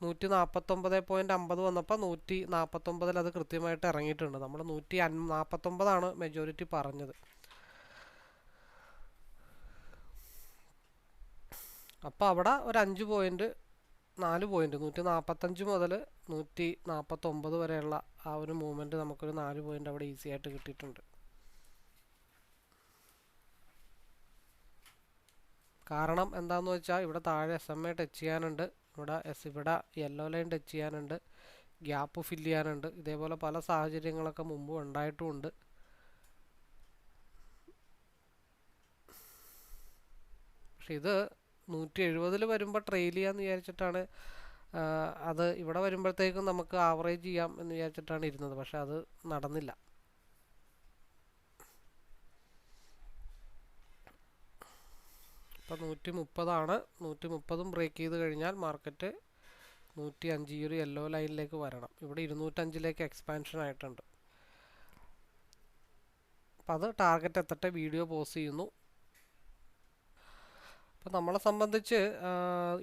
149.50 വന്നപ്പോൾ 149 അത് കൃത്യമായിട്ട് ഇറങ്ങിയിട്ടുണ്ട്. നമ്മൾ 149 മെജോറിറ്റി പറഞ്ഞത്. അപ്പോൾ അവിടെ ഒരു 5 പോയിന്റ് 4 പോയിന്റ് 145 മുതൽ 149 വരെയുള്ള ആ ഒരു മൂവ്മെൻറ്റ് നമുക്കൊരു 4 പോയിന്റ് അവിടെ ഈസി ആയിട്ട് കിട്ടിയിട്ടുണ്ട്. കാരണം എന്താണെന്ന് വെച്ചാൽ ഇവിടെ താഴെ SMA ടച്ച് ചെയ്യാനുണ്ട്, ഇവിടെ യെല്ലോ ലൈൻ ടച്ച് ചെയ്യാനുണ്ട്, ഗ്യാപ്പ് ഫില്ല് ചെയ്യാനുണ്ട്. ഇതേപോലെ പല സാഹചര്യങ്ങളൊക്കെ മുമ്പ് ഉണ്ടായിട്ടുമുണ്ട്. പക്ഷെ ഇത് 170 വരുമ്പോൾ ട്രെയിൽ ചെയ്യാമെന്ന് വിചാരിച്ചിട്ടാണ്, അത് ഇവിടെ വരുമ്പോഴത്തേക്കും നമുക്ക് ആവറേജ് ചെയ്യാം എന്ന് വിചാരിച്ചിട്ടാണ് ഇരുന്നത്. പക്ഷെ അത് നടന്നില്ല. ഇപ്പോൾ 130 130 ബ്രേക്ക് ചെയ്ത് കഴിഞ്ഞാൽ മാർക്കറ്റ് 105 ഈ ഒരു യെല്ലോ ലൈനിലേക്ക് വരണം. ഇവിടെ 205ലേക്ക് എക്സ്പാൻഷൻ ആയിട്ടുണ്ട്. അപ്പം അത് ടാർഗറ്റ് എത്തട്ടെ. വീഡിയോ പോസ് ചെയ്യുന്നു. അപ്പോൾ നമ്മളെ സംബന്ധിച്ച്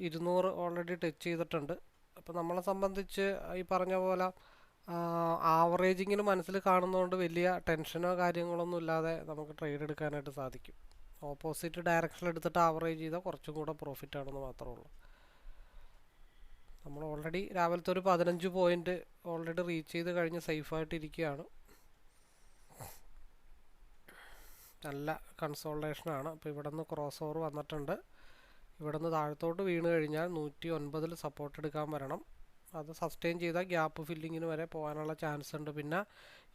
200 ഓൾറെഡി ടച്ച് ചെയ്തിട്ടുണ്ട്. അപ്പോൾ നമ്മളെ സംബന്ധിച്ച് ഈ പറഞ്ഞ പോലെ ആവറേജിങ്ങിന് മനസ്സിൽ കാണുന്നതുകൊണ്ട് വലിയ ടെൻഷനോ കാര്യങ്ങളൊന്നും ഇല്ലാതെ നമുക്ക് ട്രേഡ് എടുക്കാനായിട്ട് സാധിക്കും. ഓപ്പോസിറ്റ് ഡയറക്ഷനിൽ എടുത്തിട്ട് ആവറേജ് ചെയ്താൽ കുറച്ചും കൂടെ പ്രോഫിറ്റ് ആണെന്ന് മാത്രമേ ഉള്ളൂ. നമ്മൾ ഓൾറെഡി രാവിലത്തെ ഒരു 15 പോയിന്റ് ഓൾറെഡി റീച്ച് ചെയ്ത് കഴിഞ്ഞ് സേഫായിട്ട് ഇരിക്കുകയാണ്. നല്ല കൺസോൾട്ടേഷനാണ്. അപ്പോൾ ഇവിടെ നിന്ന് ക്രോസ് ഓവർ വന്നിട്ടുണ്ട്. ഇവിടെ നിന്ന് താഴത്തോട്ട് വീണ് കഴിഞ്ഞാൽ 109 സപ്പോർട്ട് എടുക്കാൻ വരണം. അത് സസ്റ്റെയിൻ ചെയ്താൽ ഗ്യാപ്പ് ഫില്ലിങ്ങിന് വരെ പോകാനുള്ള ചാൻസ് ഉണ്ട്. പിന്നെ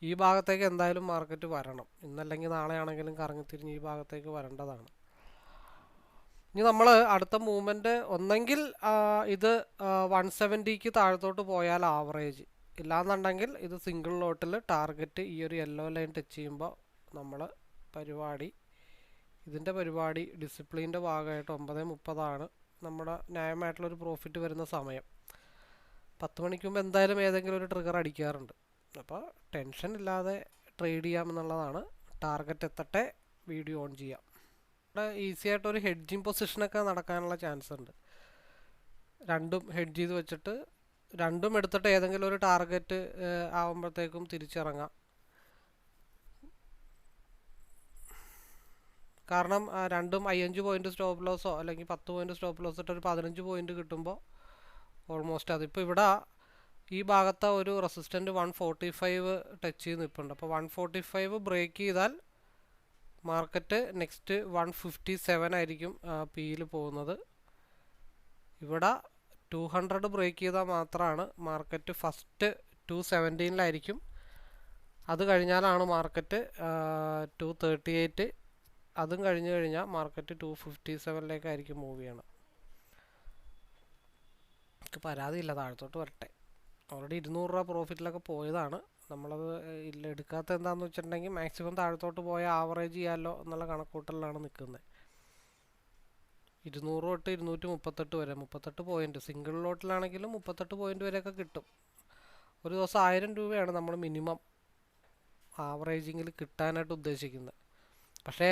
ഈ ഭാഗത്തേക്ക് എന്തായാലും മാർക്കറ്റ് വരണം. ഇന്നല്ലെങ്കിൽ നാളെ ആണെങ്കിലും കറങ്ങിത്തിരിഞ്ഞ് ഈ ഭാഗത്തേക്ക് വരേണ്ടതാണ്. ഇനി നമ്മൾ അടുത്ത മൂവ്മെൻറ്റ് ഒന്നെങ്കിൽ ഇത് 170ക്ക് താഴത്തോട്ട് പോയാൽ ആവറേജ്, ഇല്ലാന്നുണ്ടെങ്കിൽ ഇത് സിംഗിൾ ലോട്ടിൽ ടാർഗറ്റ് ഈ ഒരു യെല്ലോ ലൈൻ ടച്ച് ചെയ്യുമ്പോൾ നമ്മൾ ഇതിൻ്റെ പരിപാടി ഡിസിപ്ലിൻ്റെ ഭാഗമായിട്ട് 9:30 നമ്മുടെ ന്യായമായിട്ടുള്ളൊരു പ്രോഫിറ്റ് വരുന്ന സമയം. 10 മണിക്ക് മുമ്പ് എന്തായാലും ഏതെങ്കിലും ഒരു ട്രിഗർ അടിക്കാറുണ്ട്. അപ്പോൾ ടെൻഷൻ ഇല്ലാതെ ട്രേഡ് ചെയ്യാമെന്നുള്ളതാണ്. ടാർഗറ്റ് എത്തട്ടെ, വീഡിയോ ഓൺ ചെയ്യാം. ഇവിടെ ഈസി ആയിട്ടൊരു ഹെഡ്ജിങ് പൊസിഷനൊക്കെ നടക്കാനുള്ള ചാൻസ് ഉണ്ട്. രണ്ടും ഹെഡ്ജ് ചെയ്ത് വെച്ചിട്ട് രണ്ടും എടുത്തിട്ട് ഏതെങ്കിലും ഒരു ടാർഗറ്റ് ആകുമ്പോഴത്തേക്കും തിരിച്ചിറങ്ങാം. കാരണം രണ്ടും 5 പോയിന്റ് സ്റ്റോപ്പ് ലോസോ അല്ലെങ്കിൽ 10 പോയിന്റ് സ്റ്റോപ്പ് ലോസ് ഇട്ട് ഒരു 15 പോയിന്റ് കിട്ടുമ്പോൾ ഓൾമോസ്റ്റ് അതിപ്പോൾ ഇവിടെ ഈ ഭാഗത്തെ ഒരു റെസിസ്റ്റൻറ്റ് 145 ടച്ച് ചെയ്ത് നിൽപ്പുണ്ട്. അപ്പോൾ 145 ബ്രേക്ക് ചെയ്താൽ മാർക്കറ്റ് നെക്സ്റ്റ് 157 ആയിരിക്കും പിയിൽ പോകുന്നത്. ഇവിടെ 200 ബ്രേക്ക് ചെയ്താൽ മാത്രമാണ് മാർക്കറ്റ് ഫസ്റ്റ് 217 അത് കഴിഞ്ഞാലാണ് മാർക്കറ്റ് 238. അതും കഴിഞ്ഞ് കഴിഞ്ഞാൽ മാർക്കറ്റ് 257 മൂവ് ചെയ്യണം. എനിക്ക് പരാതിയില്ല, താഴത്തോട്ട് വരട്ടെ. ഓൾറെഡി 200 രൂപ പ്രോഫിറ്റിലൊക്കെ പോയതാണ്. നമ്മളത് എടുക്കാത്ത എന്താണെന്ന് വെച്ചിട്ടുണ്ടെങ്കിൽ മാക്സിമം താഴത്തോട്ട് പോയാൽ ആവറേജ് ചെയ്യാമല്ലോ എന്നുള്ള കണക്കൂട്ടലിലാണ് നിൽക്കുന്നത്. 200 തൊട്ട് 238 വരെ 38 പോയിന്റ്, സിംഗിൾ ലോട്ടിലാണെങ്കിലും 38 പോയിന്റ് വരെയൊക്കെ കിട്ടും. ഒരു ദിവസം 1000 രൂപയാണ് നമ്മൾ മിനിമം ആവറേജിങ്ങിൽ കിട്ടാനായിട്ട് ഉദ്ദേശിക്കുന്നത്. പക്ഷേ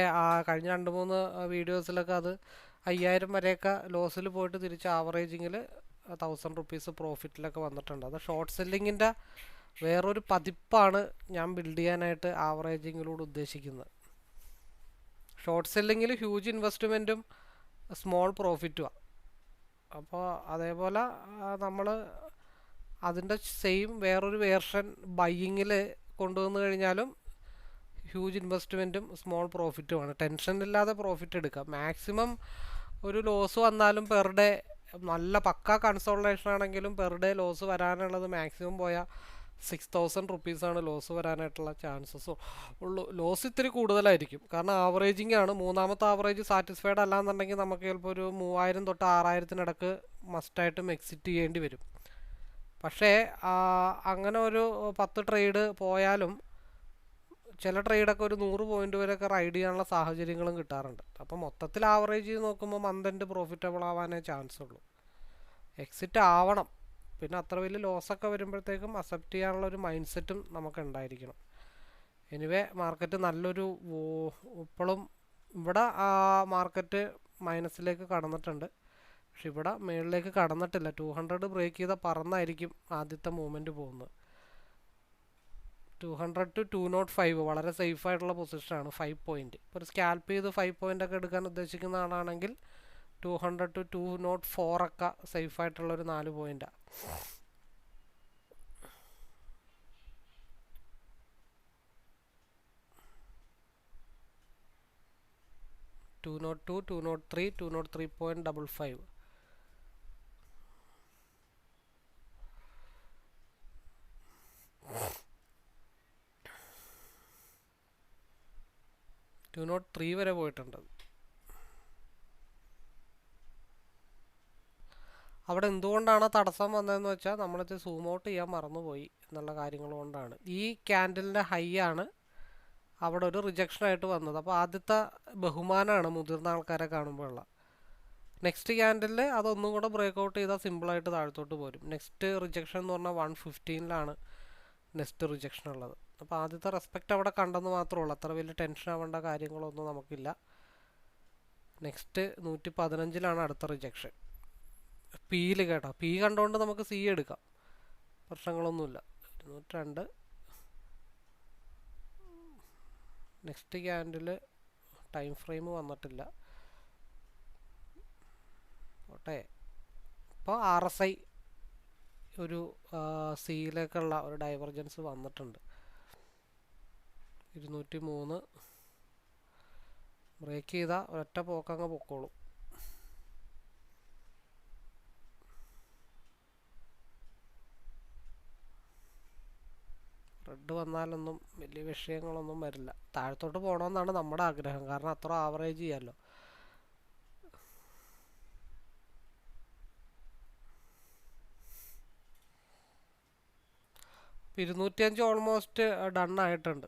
കഴിഞ്ഞ 2-3 വീഡിയോസിലൊക്കെ അത് 5000 വരെയൊക്കെ ലോസിൽ പോയിട്ട് തിരിച്ച് ആവറേജിങ്ങിൽ 1000 റുപ്പീസ് പ്രോഫിറ്റിലൊക്കെ വന്നിട്ടുണ്ട്. അത് ഷോർട്ട് സെല്ലിങ്ങിൻ്റെ വേറൊരു പതിപ്പാണ് ഞാൻ ബിൽഡ് ചെയ്യാനായിട്ട് ആവറേജിങ്ങിലൂടെ ഉദ്ദേശിക്കുന്നത്. ഷോർട്ട് സെല്ലിങ്ങിൽ ഹ്യൂജ് ഇൻവെസ്റ്റ്മെൻറ്റും സ്മോൾ പ്രോഫിറ്റുമാണ്. അപ്പോൾ അതേപോലെ നമ്മൾ അതിൻ്റെ സെയിം വേറൊരു വേർഷൻ ബൈയിങ്ങിൽ കൊണ്ടുവന്നു കഴിഞ്ഞാലും ഹ്യൂജ് ഇൻവെസ്റ്റ്മെൻറ്റും സ്മോൾ പ്രോഫിറ്റുമാണ്. ടെൻഷൻ ഇല്ലാതെ പ്രോഫിറ്റ് എടുക്കാം. മാക്സിമം ഒരു ലോസ് വന്നാലും പെർ ഡേ നല്ല പക്ക കൺസോൾട്ടേഷൻ ആണെങ്കിലും പെർ ഡേ ലോസ് വരാനുള്ളത് മാക്സിമം പോയാൽ 6000 റുപ്പീസാണ് ലോസ് വരാനായിട്ടുള്ള ചാൻസസ് ഉള്ളൂ. ലോസ് ഇത്തിരി കൂടുതലായിരിക്കും, കാരണം ആവറേജിങ് ആണ്. മൂന്നാമത്തെ ആവറേജ് സാറ്റിസ്ഫൈഡ് അല്ലാന്നുണ്ടെങ്കിൽ നമുക്ക് ചിലപ്പോൾ ഒരു 3000 തൊട്ട് 6000 മസ്റ്റായിട്ടും എക്സിറ്റ് ചെയ്യേണ്ടി വരും. പക്ഷേ അങ്ങനെ ഒരു 10 ട്രേഡ് പോയാലും ചില ട്രേഡൊക്കെ ഒരു 100 പോയിന്റ് വരെയൊക്കെ റൈഡ് ചെയ്യാനുള്ള സാഹചര്യങ്ങളും കിട്ടാറുണ്ട്. അപ്പോൾ മൊത്തത്തിൽ ആവറേജ് ചെയ്ത് നോക്കുമ്പോൾ മന്ത് എൻഡ് പ്രോഫിറ്റബിൾ ആവാനേ ചാൻസ് ഉള്ളൂ. എക്സിറ്റ് ആവണം, പിന്നെ അത്ര വലിയ ലോസൊക്കെ വരുമ്പോഴത്തേക്കും അക്സെപ്റ്റ് ചെയ്യാനുള്ള ഒരു മൈൻഡ് സെറ്റും നമുക്ക് ഉണ്ടായിരിക്കണം. എനിവേ മാർക്കറ്റ് നല്ലൊരു ഇപ്പോഴും ഇവിടെ മാർക്കറ്റ് മൈനസിലേക്ക് കടന്നിട്ടുണ്ട്. പക്ഷെ ഇവിടെ മുകളിലേക്ക് കടന്നിട്ടില്ല. 200 ബ്രേക്ക് ചെയ്ത പറന്നായിരിക്കും ആദ്യത്തെ മൂവ്മെൻറ്റ് പോകുന്നത്. 200 to 205 വളരെ സേഫ് ആയിട്ടുള്ള പൊസിഷനാണ്. 5 പോയിന്റ് ഇപ്പോൾ ഒരു സ്കാൽപ്പ് ചെയ്ത് 5 പോയിന്റ് ഒക്കെ എടുക്കാൻ ഉദ്ദേശിക്കുന്ന ആളാണെങ്കിൽ 200 to 204 ഒക്കെ സേഫ് ആയിട്ടുള്ളൊരു 4 പോയിന്റാണ്. To not 2, 203, 203.55. ടു നോട്ട് 3 വരെ പോയിട്ടുണ്ട്. അവിടെ എന്തുകൊണ്ടാണ് തടസ്സം വന്നതെന്ന് വെച്ചാൽ നമ്മളിത് സൂം ഔട്ട് ചെയ്യാൻ മറന്നുപോയി എന്നുള്ള കാര്യങ്ങൾ കൊണ്ടാണ്. ഈ ക്യാൻഡലിൻ്റെ ഹൈ ആണ് അവിടെ ഒരു റിജക്ഷനായിട്ട് വന്നത്. അപ്പോൾ ആദ്യത്തെ ബഹുമാനമാണ് മുതിർന്ന ആൾക്കാരെ കാണുമ്പോഴുള്ള. നെക്സ്റ്റ് ക്യാൻഡലിൽ അതൊന്നും കൂടെ ബ്രേക്ക് ഔട്ട് ചെയ്താൽ സിമ്പിളായിട്ട് താഴത്തോട്ട് പോരും. നെക്സ്റ്റ് റിജക്ഷൻ എന്ന് പറഞ്ഞാൽ 115 നെക്സ്റ്റ് റിജക്ഷൻ ഉള്ളത്. അപ്പോൾ ആദ്യത്തെ റെസ്പെക്റ്റ് അവിടെ കണ്ടെന്ന് മാത്രമേ ഉള്ളൂ. അത്ര വലിയ ടെൻഷൻ ആവേണ്ട കാര്യങ്ങളൊന്നും നമുക്കില്ല. നെക്സ്റ്റ് 115 അടുത്ത റിജക്ഷൻ. പിയിൽ കേട്ടോ, പി കണ്ടുകൊണ്ട് നമുക്ക് സി എടുക്കാം, പ്രശ്നങ്ങളൊന്നുമില്ല. 202. നെക്സ്റ്റ് ക്യാൻഡിൽ ടൈം ഫ്രെയിം വന്നിട്ടില്ല. ഓട്ടെ, ഇപ്പോൾ RSI ഒരു സിയിലേക്കുള്ള ഒരു ഡൈവർജൻസ് വന്നിട്ടുണ്ട്. 203 ബ്രേക്ക് ചെയ്താൽ ഒരൊറ്റ പോക്കങ്ങ് പൊക്കോളും. റെഡ് വന്നാലൊന്നും വലിയ വിഷയങ്ങളൊന്നും വരില്ല. താഴത്തോട്ട് പോകണമെന്നാണ് നമ്മുടെ ആഗ്രഹം, കാരണം അത്ര ആവറേജ് ചെയ്യാമല്ലോ. ഇപ്പോൾ 205 ഓൾമോസ്റ്റ് ഡൺ ആയിട്ടുണ്ട്.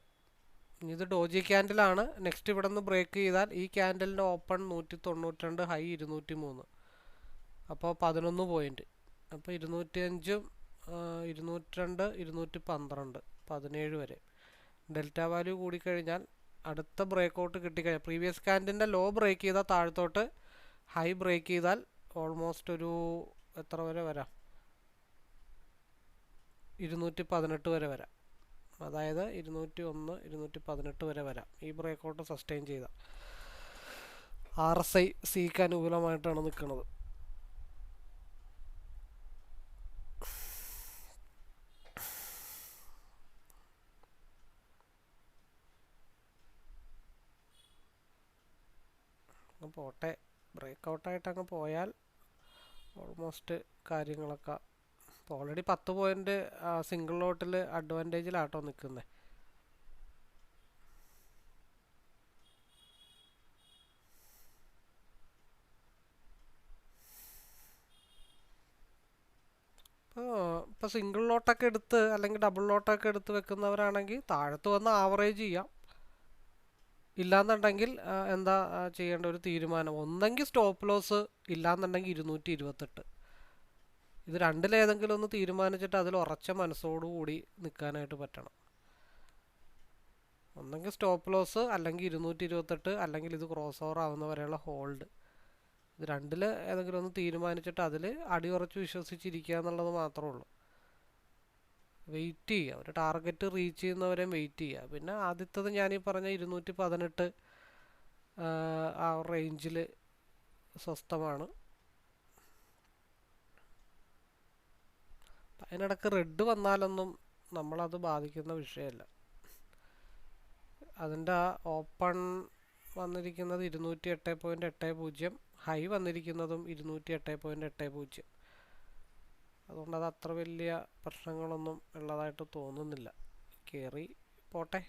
ഇത് ഡോജി ക്യാൻഡിലാണ്. നെക്സ്റ്റ് ഇവിടെ നിന്ന് ബ്രേക്ക് ചെയ്താൽ ഈ ക്യാൻഡലിൻ്റെ ഓപ്പൺ 192, ഹൈ 203. അപ്പോൾ 11 പോയിന്റ്. അപ്പോൾ 205, 202, 212, 17 വരെ ഡെൽറ്റ വാല്യൂ കൂടിക്കഴിഞ്ഞാൽ അടുത്ത ബ്രേക്ക് ഔട്ട് കിട്ടിക്കഴിഞ്ഞാൽ പ്രീവിയസ് ക്യാൻഡിൻ്റെ ലോ ബ്രേക്ക് ചെയ്താൽ താഴത്തോട്ട് ഹൈ ബ്രേക്ക് ചെയ്താൽ ഓൾമോസ്റ്റ് ഒരു എത്ര വരെ വരാം, 218 വരെ വരാം. അതായത് 201, 218 വരെ വരാം ഈ ബ്രേക്ക് ഔട്ട് സസ്റ്റെയിൻ ചെയ്ത. RSI സിക്ക് അനുകൂലമായിട്ടാണ് നിൽക്കുന്നത്. പോട്ടെ, ബ്രേക്ക് ഔട്ടായിട്ട് അങ്ങ് പോയാൽ ഓൾമോസ്റ്റ് കാര്യങ്ങളൊക്കെ ഇപ്പോൾ ഓൾറെഡി 10 പോയിന്റ് സിംഗിൾ ലോട്ടിൽ അഡ്വാൻറ്റേജിലാട്ടോ നിൽക്കുന്നത്. ഇപ്പോൾ സിംഗിൾ ലോട്ടൊക്കെ എടുത്ത് അല്ലെങ്കിൽ ഡബിൾ ലോട്ടൊക്കെ എടുത്ത് വെക്കുന്നവരാണെങ്കിൽ താഴത്ത് വന്ന് ആവറേജ് ചെയ്യാം. ഇല്ലാന്നുണ്ടെങ്കിൽ എന്താ ചെയ്യേണ്ട ഒരു തീരുമാനം, ഒന്നെങ്കിൽ സ്റ്റോപ്പ് ലോസ്, ഇല്ലാന്നുണ്ടെങ്കിൽ 228. ഇത് രണ്ടിലേതെങ്കിലും ഒന്ന് തീരുമാനിച്ചിട്ട് അതിൽ ഉറച്ച മനസ്സോടുകൂടി നിൽക്കാനായിട്ട് പറ്റണം. ഒന്നെങ്കിൽ സ്റ്റോപ്പ് ലോസ്, അല്ലെങ്കിൽ 228, അല്ലെങ്കിൽ ഇത് ക്രോസ് ഓവർ ആവുന്നവരെയുള്ള ഹോൾഡ്. ഇത് രണ്ടിൽ ഏതെങ്കിലും ഒന്ന് തീരുമാനിച്ചിട്ട് അതിൽ അടിയുറച്ച് വിശ്വസിച്ചിരിക്കുക എന്നുള്ളത് മാത്രമേ ഉള്ളൂ. വെയിറ്റ് ചെയ്യുക, ഒരു ടാർഗറ്റ് റീച്ച് ചെയ്യുന്നവരെയും വെയിറ്റ് ചെയ്യുക. പിന്നെ ആദ്യത്തത് ഞാനീ പറഞ്ഞ 218 ആ റേഞ്ചിൽ സ്വസ്ഥമാണ്. അതിനിടക്ക് റെഡ് വന്നാലൊന്നും നമ്മളത് ബാധിക്കുന്ന വിഷയമല്ല. അതിൻ്റെ ഓപ്പൺ വന്നിരിക്കുന്നത് 208.80, ഹൈ വന്നിരിക്കുന്നതും 208.80. അതുകൊണ്ട് അത് അത്ര വലിയ പ്രശ്നങ്ങളൊന്നും ഉള്ളതായിട്ട് തോന്നുന്നില്ല. കയറി പോട്ടെ.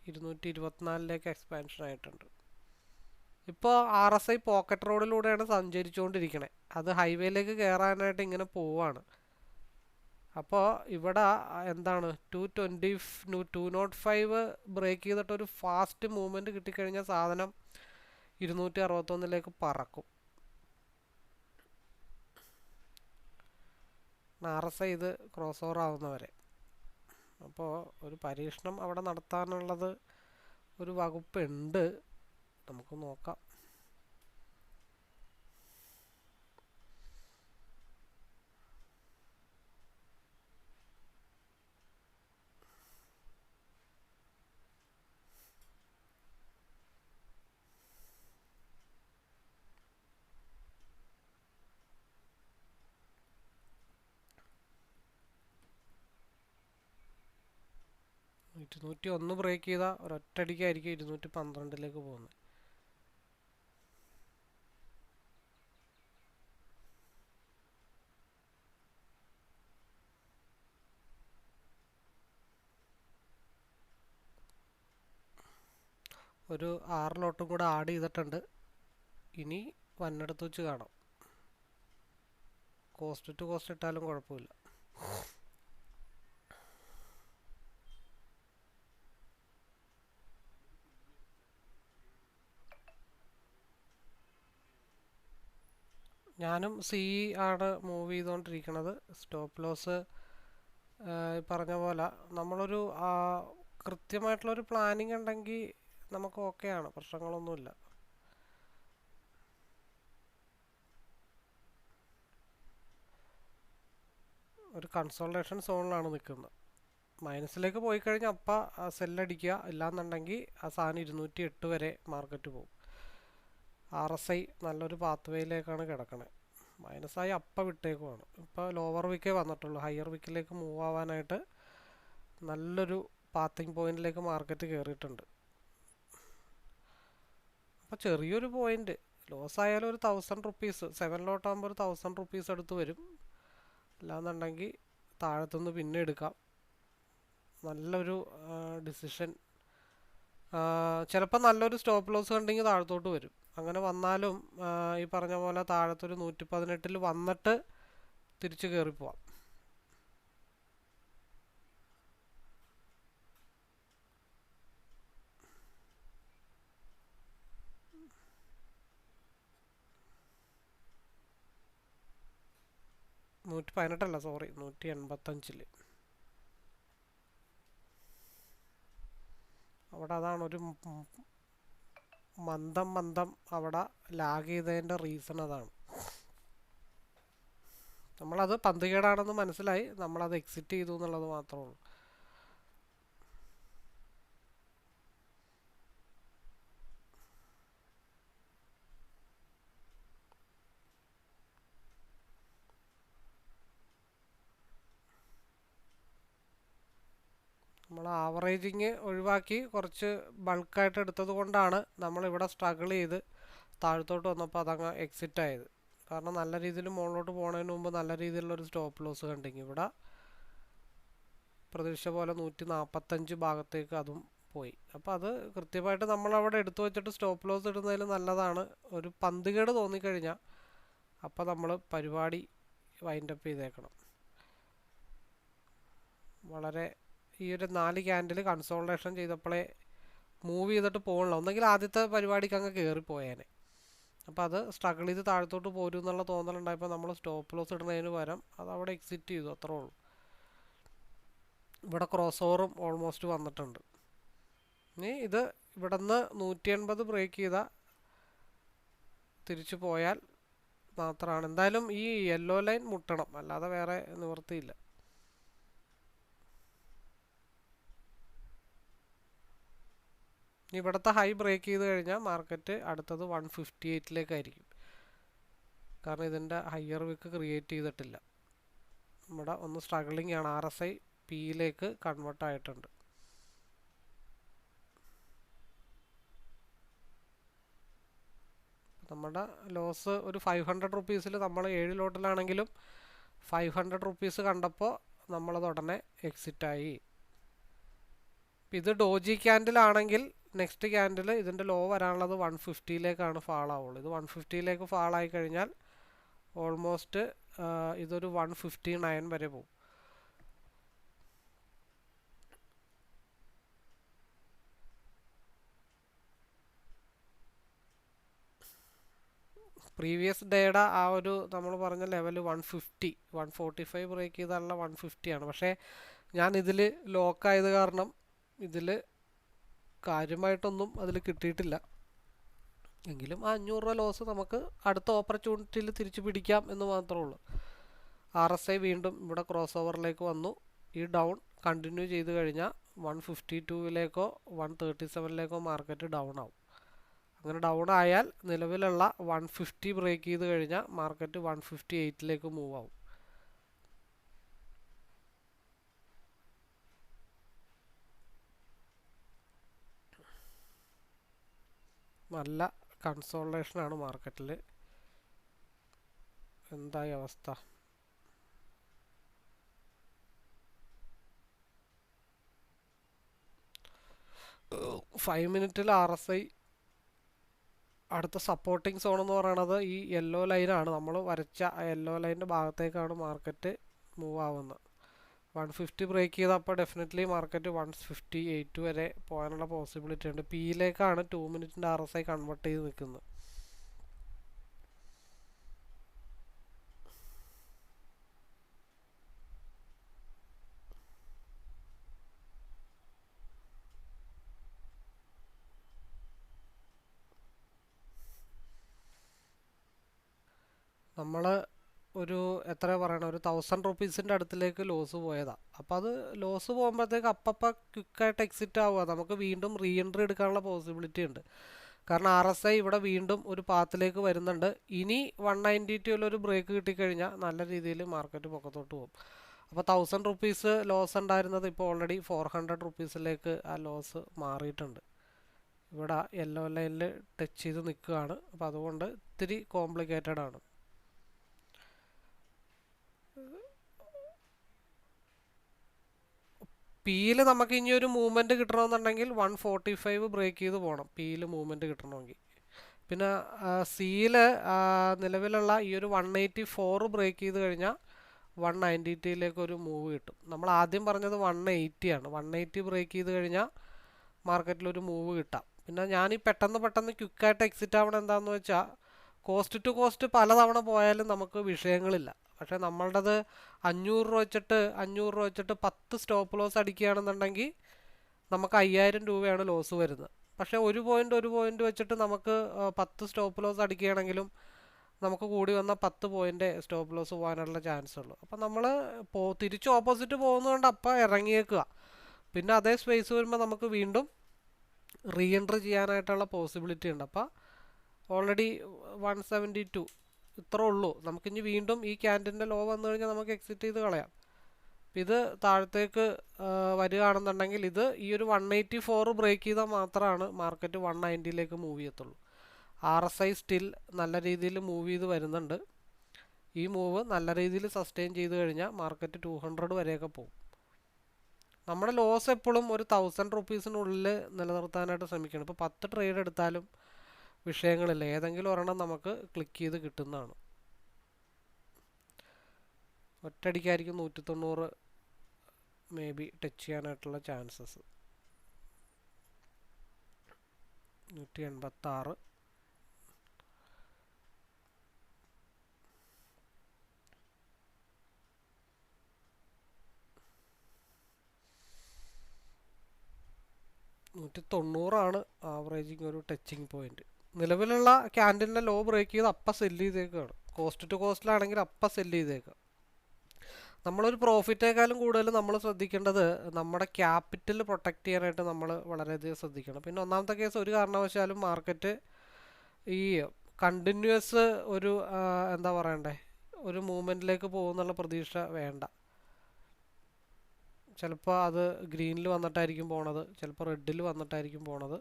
224 എക്സ്പാൻഷൻ ആയിട്ടുണ്ട്. ഇപ്പോൾ RSI പോക്കറ്റ് റോഡിലൂടെയാണ് സഞ്ചരിച്ചുകൊണ്ടിരിക്കണേ. അത് ഹൈവേയിലേക്ക് കയറാനായിട്ട് ഇങ്ങനെ പോവാണ്. അപ്പോൾ ഇവിടെ എന്താണ് 205 ബ്രേക്ക് ചെയ്തിട്ട് ഒരു ഫാസ്റ്റ് മൂവ്മെൻറ്റ് കിട്ടിക്കഴിഞ്ഞാൽ സാധനം 261 പറക്കും. RSI ഇത് ക്രോസ് ഓവർ ആവുന്നവരെ. അപ്പോൾ ഒരു പരീക്ഷണം അവിടെ നടത്താനുള്ളത് ഒരു വകുപ്പുണ്ട്. നമുക്ക് നോക്കാം. ഇരുന്നൂറ്റി ഒന്ന് ബ്രേക്ക് ചെയ്താൽ ഒരൊറ്റടിക്കായിരിക്കും 212 പോകുന്നത്. ഒരു 6 ലോട്ടും കൂടെ ആഡ് ചെയ്തിട്ടുണ്ട്. ഇനി വന്നെടുത്ത് വെച്ച് കാണാം. കോസ്റ്റ് ടു കോസ്റ്റ് ഇട്ടാലും കുഴപ്പമില്ല. ഞാനും CE ആണ് മൂവ് ചെയ്തുകൊണ്ടിരിക്കുന്നത്. സ്റ്റോപ്പ് ലോസ് പറഞ്ഞ പോലെ നമ്മളൊരു കൃത്യമായിട്ടുള്ളൊരു പ്ലാനിങ് ഉണ്ടെങ്കിൽ നമുക്ക് ഓക്കെയാണ്, പ്രശ്നങ്ങളൊന്നുമില്ല. ഒരു കൺസോൾട്ടേഷൻ സോണിലാണ് നിൽക്കുന്നത്. മൈനസിലേക്ക് പോയി കഴിഞ്ഞാൽ അപ്പം സെല്ലടിക്കുക, ഇല്ലാന്നുണ്ടെങ്കിൽ ആ സാധനം 208 വരെ മാർക്കറ്റ് പോകും. RSI നല്ലൊരു പാത്ത് വേയിലേക്കാണ് കിടക്കണത്. മൈനസായി അപ്പം വിട്ടേക്കുവാണ്. ഇപ്പോൾ ലോവർ വിക്കേ വന്നിട്ടുള്ളൂ. ഹയർ വിക്കിലേക്ക് മൂവ് ആവാനായിട്ട് നല്ലൊരു പാത്തിങ് പോയിന്റിലേക്ക് മാർക്കറ്റ് കയറിയിട്ടുണ്ട്. അപ്പോൾ ചെറിയൊരു പോയിന്റ് ലോസ് ആയാലും ഒരു 1000 റുപ്പീസ് 7 ലോട്ടാകുമ്പോൾ ഒരു 1000 റുപ്പീസ് അടുത്ത് വരും. അല്ലാന്നുണ്ടെങ്കിൽ താഴത്തുനിന്ന് പിന്നെ എടുക്കാം. നല്ലൊരു ഡിസിഷൻ. ചിലപ്പോൾ നല്ലൊരു സ്റ്റോപ്പ് ലോസ് കണ്ടെങ്കിൽ താഴത്തോട്ട് വരും. അങ്ങനെ വന്നാലും ഈ പറഞ്ഞ പോലെ താഴത്തൊരു 118 വന്നിട്ട് തിരിച്ച് കയറിപ്പോവാം. സോറി 185. അവിടെ അതാണ് ഒരു മന്ദം അവിടെ ലാഗ് ചെയ്തതിൻ്റെ റീസൺ അതാണ്. നമ്മളത് പന്തുകേടാണെന്ന് മനസ്സിലായി, നമ്മളത് എക്സിറ്റ് ചെയ്തു എന്നുള്ളത് മാത്രമേ ഉള്ളൂ. നമ്മൾ ആവറേജിങ് ഒഴിവാക്കി കുറച്ച് ബൾക്കായിട്ട് എടുത്തത് കൊണ്ടാണ് നമ്മളിവിടെ സ്ട്രഗിൾ ചെയ്ത് താഴത്തോട്ട് വന്നപ്പോൾ അതങ്ങ് എക്സിറ്റ് ആയത്. കാരണം നല്ല രീതിയിൽ മുകളിലോട്ട് പോകുന്നതിന് മുമ്പ് നല്ല രീതിയിലുള്ളൊരു സ്റ്റോപ്പ് ലോസ് കണ്ടെങ്കിൽ ഇവിടെ പ്രതീക്ഷ പോലെ 145 ഭാഗത്തേക്ക് അതും പോയി. അപ്പോൾ അത് കൃത്യമായിട്ട് നമ്മളവിടെ എടുത്തു വെച്ചിട്ട് സ്റ്റോപ്പ് ലോസ് ഇടുന്നതിൽ നല്ലതാണ്. ഒരു പന്തുകേട് തോന്നിക്കഴിഞ്ഞാൽ അപ്പോൾ നമ്മൾ പരിപാടി വൈൻഡപ്പ് ചെയ്തേക്കണം. വളരെ ഈ ഒരു 4 ക്യാൻഡിൽ കൺസോൾട്ടേഷൻ ചെയ്തപ്പോഴേ മൂവ് ചെയ്തിട്ട് പോകണില്ല. ഒന്നെങ്കിൽ ആദ്യത്തെ പരിപാടിക്ക് അങ്ങ് കയറിപ്പോയേനെ. അപ്പോൾ അത് സ്ട്രഗിൾ ചെയ്ത് താഴത്തോട്ട് പോരും എന്നുള്ള തോന്നലുണ്ടായപ്പോൾ നമ്മൾ സ്റ്റോപ്പ് ലോസ് ഇടുന്നതിന് പകരം അത് അവിടെ എക്സിറ്റ് ചെയ്തു, അത്രേ ഉള്ളൂ. ഇവിടെ ക്രോസ് ഓവറും ഓൾമോസ്റ്റ് വന്നിട്ടുണ്ട്. ഇനി ഇത് ഇവിടെ നിന്ന് 180 ബ്രേക്ക് ചെയ്താൽ തിരിച്ചു പോയാൽ മാത്രമാണ്. എന്തായാലും ഈ യെല്ലോ ലൈൻ മുട്ടണം, അല്ലാതെ വേറെ നിവൃത്തിയില്ല. ഇവിടുത്തെ ഹൈ ബ്രേക്ക് ചെയ്ത് കഴിഞ്ഞാൽ മാർക്കറ്റ് അടുത്തത് 158 കാരണം ഇതിൻ്റെ ഹയർ വിക്ക് ക്രിയേറ്റ് ചെയ്തിട്ടില്ല. ഇവിടെ ഒന്ന് സ്ട്രഗിളിംഗ് ആണ്. RSI Pയിലേക്ക് കൺവേർട്ട് ആയിട്ടുണ്ട്. നമ്മുടെ ലോസ് ഒരു 500 റുപ്പീസിൽ നമ്മൾ 7 ലോട്ടിലാണെങ്കിലും 500 റുപ്പീസ് കണ്ടപ്പോൾ നമ്മളത് ഉടനെ എക്സിറ്റായി. ഇത് ഡോജി ക്യാൻഡിലാണെങ്കിൽ നെക്സ്റ്റ് ക്യാൻഡിൽ ഇതിൻ്റെ ലോ വരാനുള്ളത് 150യിലേക്കാണ് ഫാൾ ആവുള്ളൂ. ഇത് 150യിലേക്ക് ഫാൾ ആയി കഴിഞ്ഞാൽ ഓൾമോസ്റ്റ് ഇതൊരു 159 വരെ പോകും. പ്രീവിയസ് ഡേയുടെ ആ ഒരു നമ്മൾ പറഞ്ഞ ലെവൽ 150 145 ബ്രേക്ക് ചെയ്താലുള്ള 150 ആണ്. പക്ഷേ ഞാൻ ഇതിൽ ലോക്കായത് കാരണം ഇതിൽ കാര്യമായിട്ടൊന്നും അതിൽ കിട്ടിയിട്ടില്ല. എങ്കിലും ആ 500 രൂപ ലോസ് നമുക്ക് അടുത്ത ഓപ്പർച്യൂണിറ്റിയിൽ തിരിച്ചു പിടിക്കാം എന്ന് മാത്രമേ ഉള്ളൂ. RSI വീണ്ടും ഇവിടെ ക്രോസ് ഓവറിലേക്ക് വന്നു. ഈ ഡൗൺ കണ്ടിന്യൂ ചെയ്ത് കഴിഞ്ഞാൽ 152ലേക്കോ 137ലേക്കോ മാർക്കറ്റ് ഡൗൺ ആവും. അങ്ങനെ ഡൗൺ ആയാൽ നിലവിലുള്ള 150 ബ്രേക്ക് ചെയ്ത് കഴിഞ്ഞാൽ മാർക്കറ്റ് 158ലേക്ക് മൂവ് ആവും. നല്ല കൺസോൾട്ടേഷനാണ് മാർക്കറ്റിൽ. എന്തായി അവസ്ഥ? ഫൈവ് മിനിറ്റിൽ RSI അടുത്ത സപ്പോർട്ടിംഗ് സോൺ എന്ന് പറയുന്നത് ഈ യെല്ലോ ലൈനാണ്. നമ്മൾ വരച്ച ആ യെല്ലോ ലൈനിൻ്റെ ഭാഗത്തേക്കാണ് മാർക്കറ്റ് മൂവ് ആവുന്നത്. 150 ബ്രേക്ക് ചെയ്തപ്പോൾ ഡെഫിനറ്റ്ലി മാർക്കറ്റ് 158 വരെ പോകാനുള്ള പോസിബിലിറ്റി ഉണ്ട്. പിയിലേക്കാണ് 2 മിനിറ്റിൻ്റെ RSI കൺവേർട്ട് ചെയ്ത് നിൽക്കുന്നത്. നമ്മൾ ഒരു എത്ര പറയണം, ഒരു 1000 റുപ്പീസിൻ്റെ അടുത്തിലേക്ക് ലോസ് പോയതാണ്. അപ്പോൾ അത് ലോസ് പോകുമ്പോഴത്തേക്ക് അപ്പം ക്വിക്കായിട്ട് എക്സിറ്റ് ആവുക. നമുക്ക് വീണ്ടും റീ എൻട്രി എടുക്കാനുള്ള പോസിബിലിറ്റി ഉണ്ട്. കാരണം RSI ഇവിടെ വീണ്ടും ഒരു പാത്തിലേക്ക് വരുന്നുണ്ട്. ഇനി 192 ഒരു ബ്രേക്ക് കിട്ടിക്കഴിഞ്ഞാൽ നല്ല രീതിയിൽ മാർക്കറ്റ് പൊക്കത്തോട്ട് പോകും. അപ്പോൾ 1000 റുപ്പീസ് ലോസ് ഉണ്ടായിരുന്നത് ഇപ്പോൾ ഓൾറെഡി 400 റുപ്പീസിലേക്ക് ആ ലോസ് മാറിയിട്ടുണ്ട്. ഇവിടെ യെല്ലോ ലൈനിൽ ടച്ച് ചെയ്ത് നിൽക്കുകയാണ്. അപ്പോൾ അതുകൊണ്ട് ഇത്തിരി കോംപ്ലിക്കേറ്റഡ് ആണ്. പിയിൽ നമുക്ക് ഇനി ഒരു മൂവ്മെൻറ്റ് കിട്ടണമെന്നുണ്ടെങ്കിൽ 145 ബ്രേക്ക് ചെയ്ത് പോകണം പിയിൽ മൂവ്മെൻറ്റ് കിട്ടണമെങ്കിൽ. പിന്നെ സിയിൽ നിലവിലുള്ള ഈ ഒരു 184 ബ്രേക്ക് ചെയ്ത് കഴിഞ്ഞാൽ 192ലേക്ക് ഒരു മൂവ് കിട്ടും. നമ്മൾ ആദ്യം പറഞ്ഞത് 180 ആണ്. 180 ബ്രേക്ക് ചെയ്ത് കഴിഞ്ഞാൽ മാർക്കറ്റിലൊരു മൂവ് കിട്ടാം. പിന്നെ ഞാൻ ഈ പെട്ടെന്ന് ക്വിക്കായിട്ട് എക്സിറ്റ് ആവണം എന്താണെന്ന് വെച്ചാൽ കോസ്റ്റ് ടു കോസ്റ്റ് പലതവണ പോയാലും നമുക്ക് വിഷയങ്ങളില്ല. പക്ഷേ നമ്മളുടേത് 500 രൂപ വെച്ചിട്ട് 10 സ്റ്റോപ്പ് ലോസ് അടിക്കുകയാണെന്നുണ്ടെങ്കിൽ നമുക്ക് 5000 രൂപയാണ് ലോസ് വരുന്നത്. പക്ഷേ ഒരു പോയിന്റ് വെച്ചിട്ട് നമുക്ക് 10 സ്റ്റോപ്പ് ലോസ് അടിക്കുകയാണെങ്കിലും നമുക്ക് കൂടി വന്ന 10 പോയിന്റ് സ്റ്റോപ്പ് ലോസ് പോകാനുള്ള ചാൻസ് ഉള്ളൂ. അപ്പം നമ്മൾ തിരിച്ച് ഓപ്പോസിറ്റ് പോകുന്നതുകൊണ്ട് അപ്പം ഇറങ്ങിയേക്കുക. പിന്നെ അതേ സ്പേസ് വരുമ്പോൾ നമുക്ക് വീണ്ടും റീ എൻട്രി ചെയ്യാനായിട്ടുള്ള പോസിബിലിറ്റി ഉണ്ട്. അപ്പോൾ ഓൾറെഡി 172 ഇത്രേ ഉള്ളൂ. നമുക്കിനി വീണ്ടും ഈ ക്യാൻഡിൻ്റെ ലോ വന്നു കഴിഞ്ഞാൽ നമുക്ക് എക്സിറ്റ് ചെയ്ത് കളയാം. ഇത് താഴത്തേക്ക് വരികയാണെന്നുണ്ടെങ്കിൽ ഇത് ഈ ഒരു 184 ബ്രേക്ക് ചെയ്താൽ മാത്രമാണ് മാർക്കറ്റ് 190ലേക്ക് മൂവ് ചെയ്യത്തുള്ളൂ. RSI സ്റ്റിൽ നല്ല രീതിയിൽ മൂവ് ചെയ്ത് വരുന്നുണ്ട്. ഈ മൂവ് നല്ല രീതിയിൽ സസ്റ്റെയിൻ ചെയ്ത് കഴിഞ്ഞാൽ മാർക്കറ്റ് 200 വരെയൊക്കെ പോകും. നമ്മുടെ ലോസ് എപ്പോഴും ഒരു 1000 റുപ്പീസിനുള്ളിൽ നിലനിർത്താനായിട്ട് ശ്രമിക്കണം. ഇപ്പോൾ 10 ട്രേഡ് എടുത്താലും വിഷയങ്ങളില്ല. ഏതെങ്കിലും ഒരെണ്ണം നമുക്ക് ക്ലിക്ക് ചെയ്ത് കിട്ടുന്നതാണ്. ഒറ്റയടിക്കായിരിക്കും 190 മേ ബി ടച്ച് ചെയ്യാനായിട്ടുള്ള ചാൻസസ്. 186 190 ആവറേജിങ് ഒരു ടച്ചിങ് പോയിന്റ്. നിലവിലുള്ള ക്യാൻഡിലിൻ്റെ ലോ ബ്രേക്ക് ചെയ്ത് അപ്പം സെല്ല് ചെയ്തേക്കാണ്. കോസ്റ്റ് ടു കോസ്റ്റിലാണെങ്കിൽ അപ്പം സെല്ല് ചെയ്തേക്കാം. നമ്മളൊരു പ്രോഫിറ്റേക്കാളും കൂടുതൽ നമ്മൾ ശ്രദ്ധിക്കേണ്ടത് നമ്മുടെ ക്യാപിറ്റൽ പ്രൊട്ടക്റ്റ് ചെയ്യാനായിട്ട് നമ്മൾ വളരെയധികം ശ്രദ്ധിക്കണം. പിന്നെ ഒന്നാമത്തെ കേസ്, ഒരു കാരണവശാലും മാർക്കറ്റ് ഈ കണ്ടിന്യൂസ് ഒരു എന്താ പറയണ്ടേ, ഒരു മൂവ്മെൻറ്റിലേക്ക് പോകുന്നുള്ള പ്രതീക്ഷ വേണ്ട. ചിലപ്പോൾ അത് ഗ്രീനിൽ വന്നിട്ടായിരിക്കും പോണത്, ചിലപ്പോൾ റെഡിൽ വന്നിട്ടായിരിക്കും പോണത്.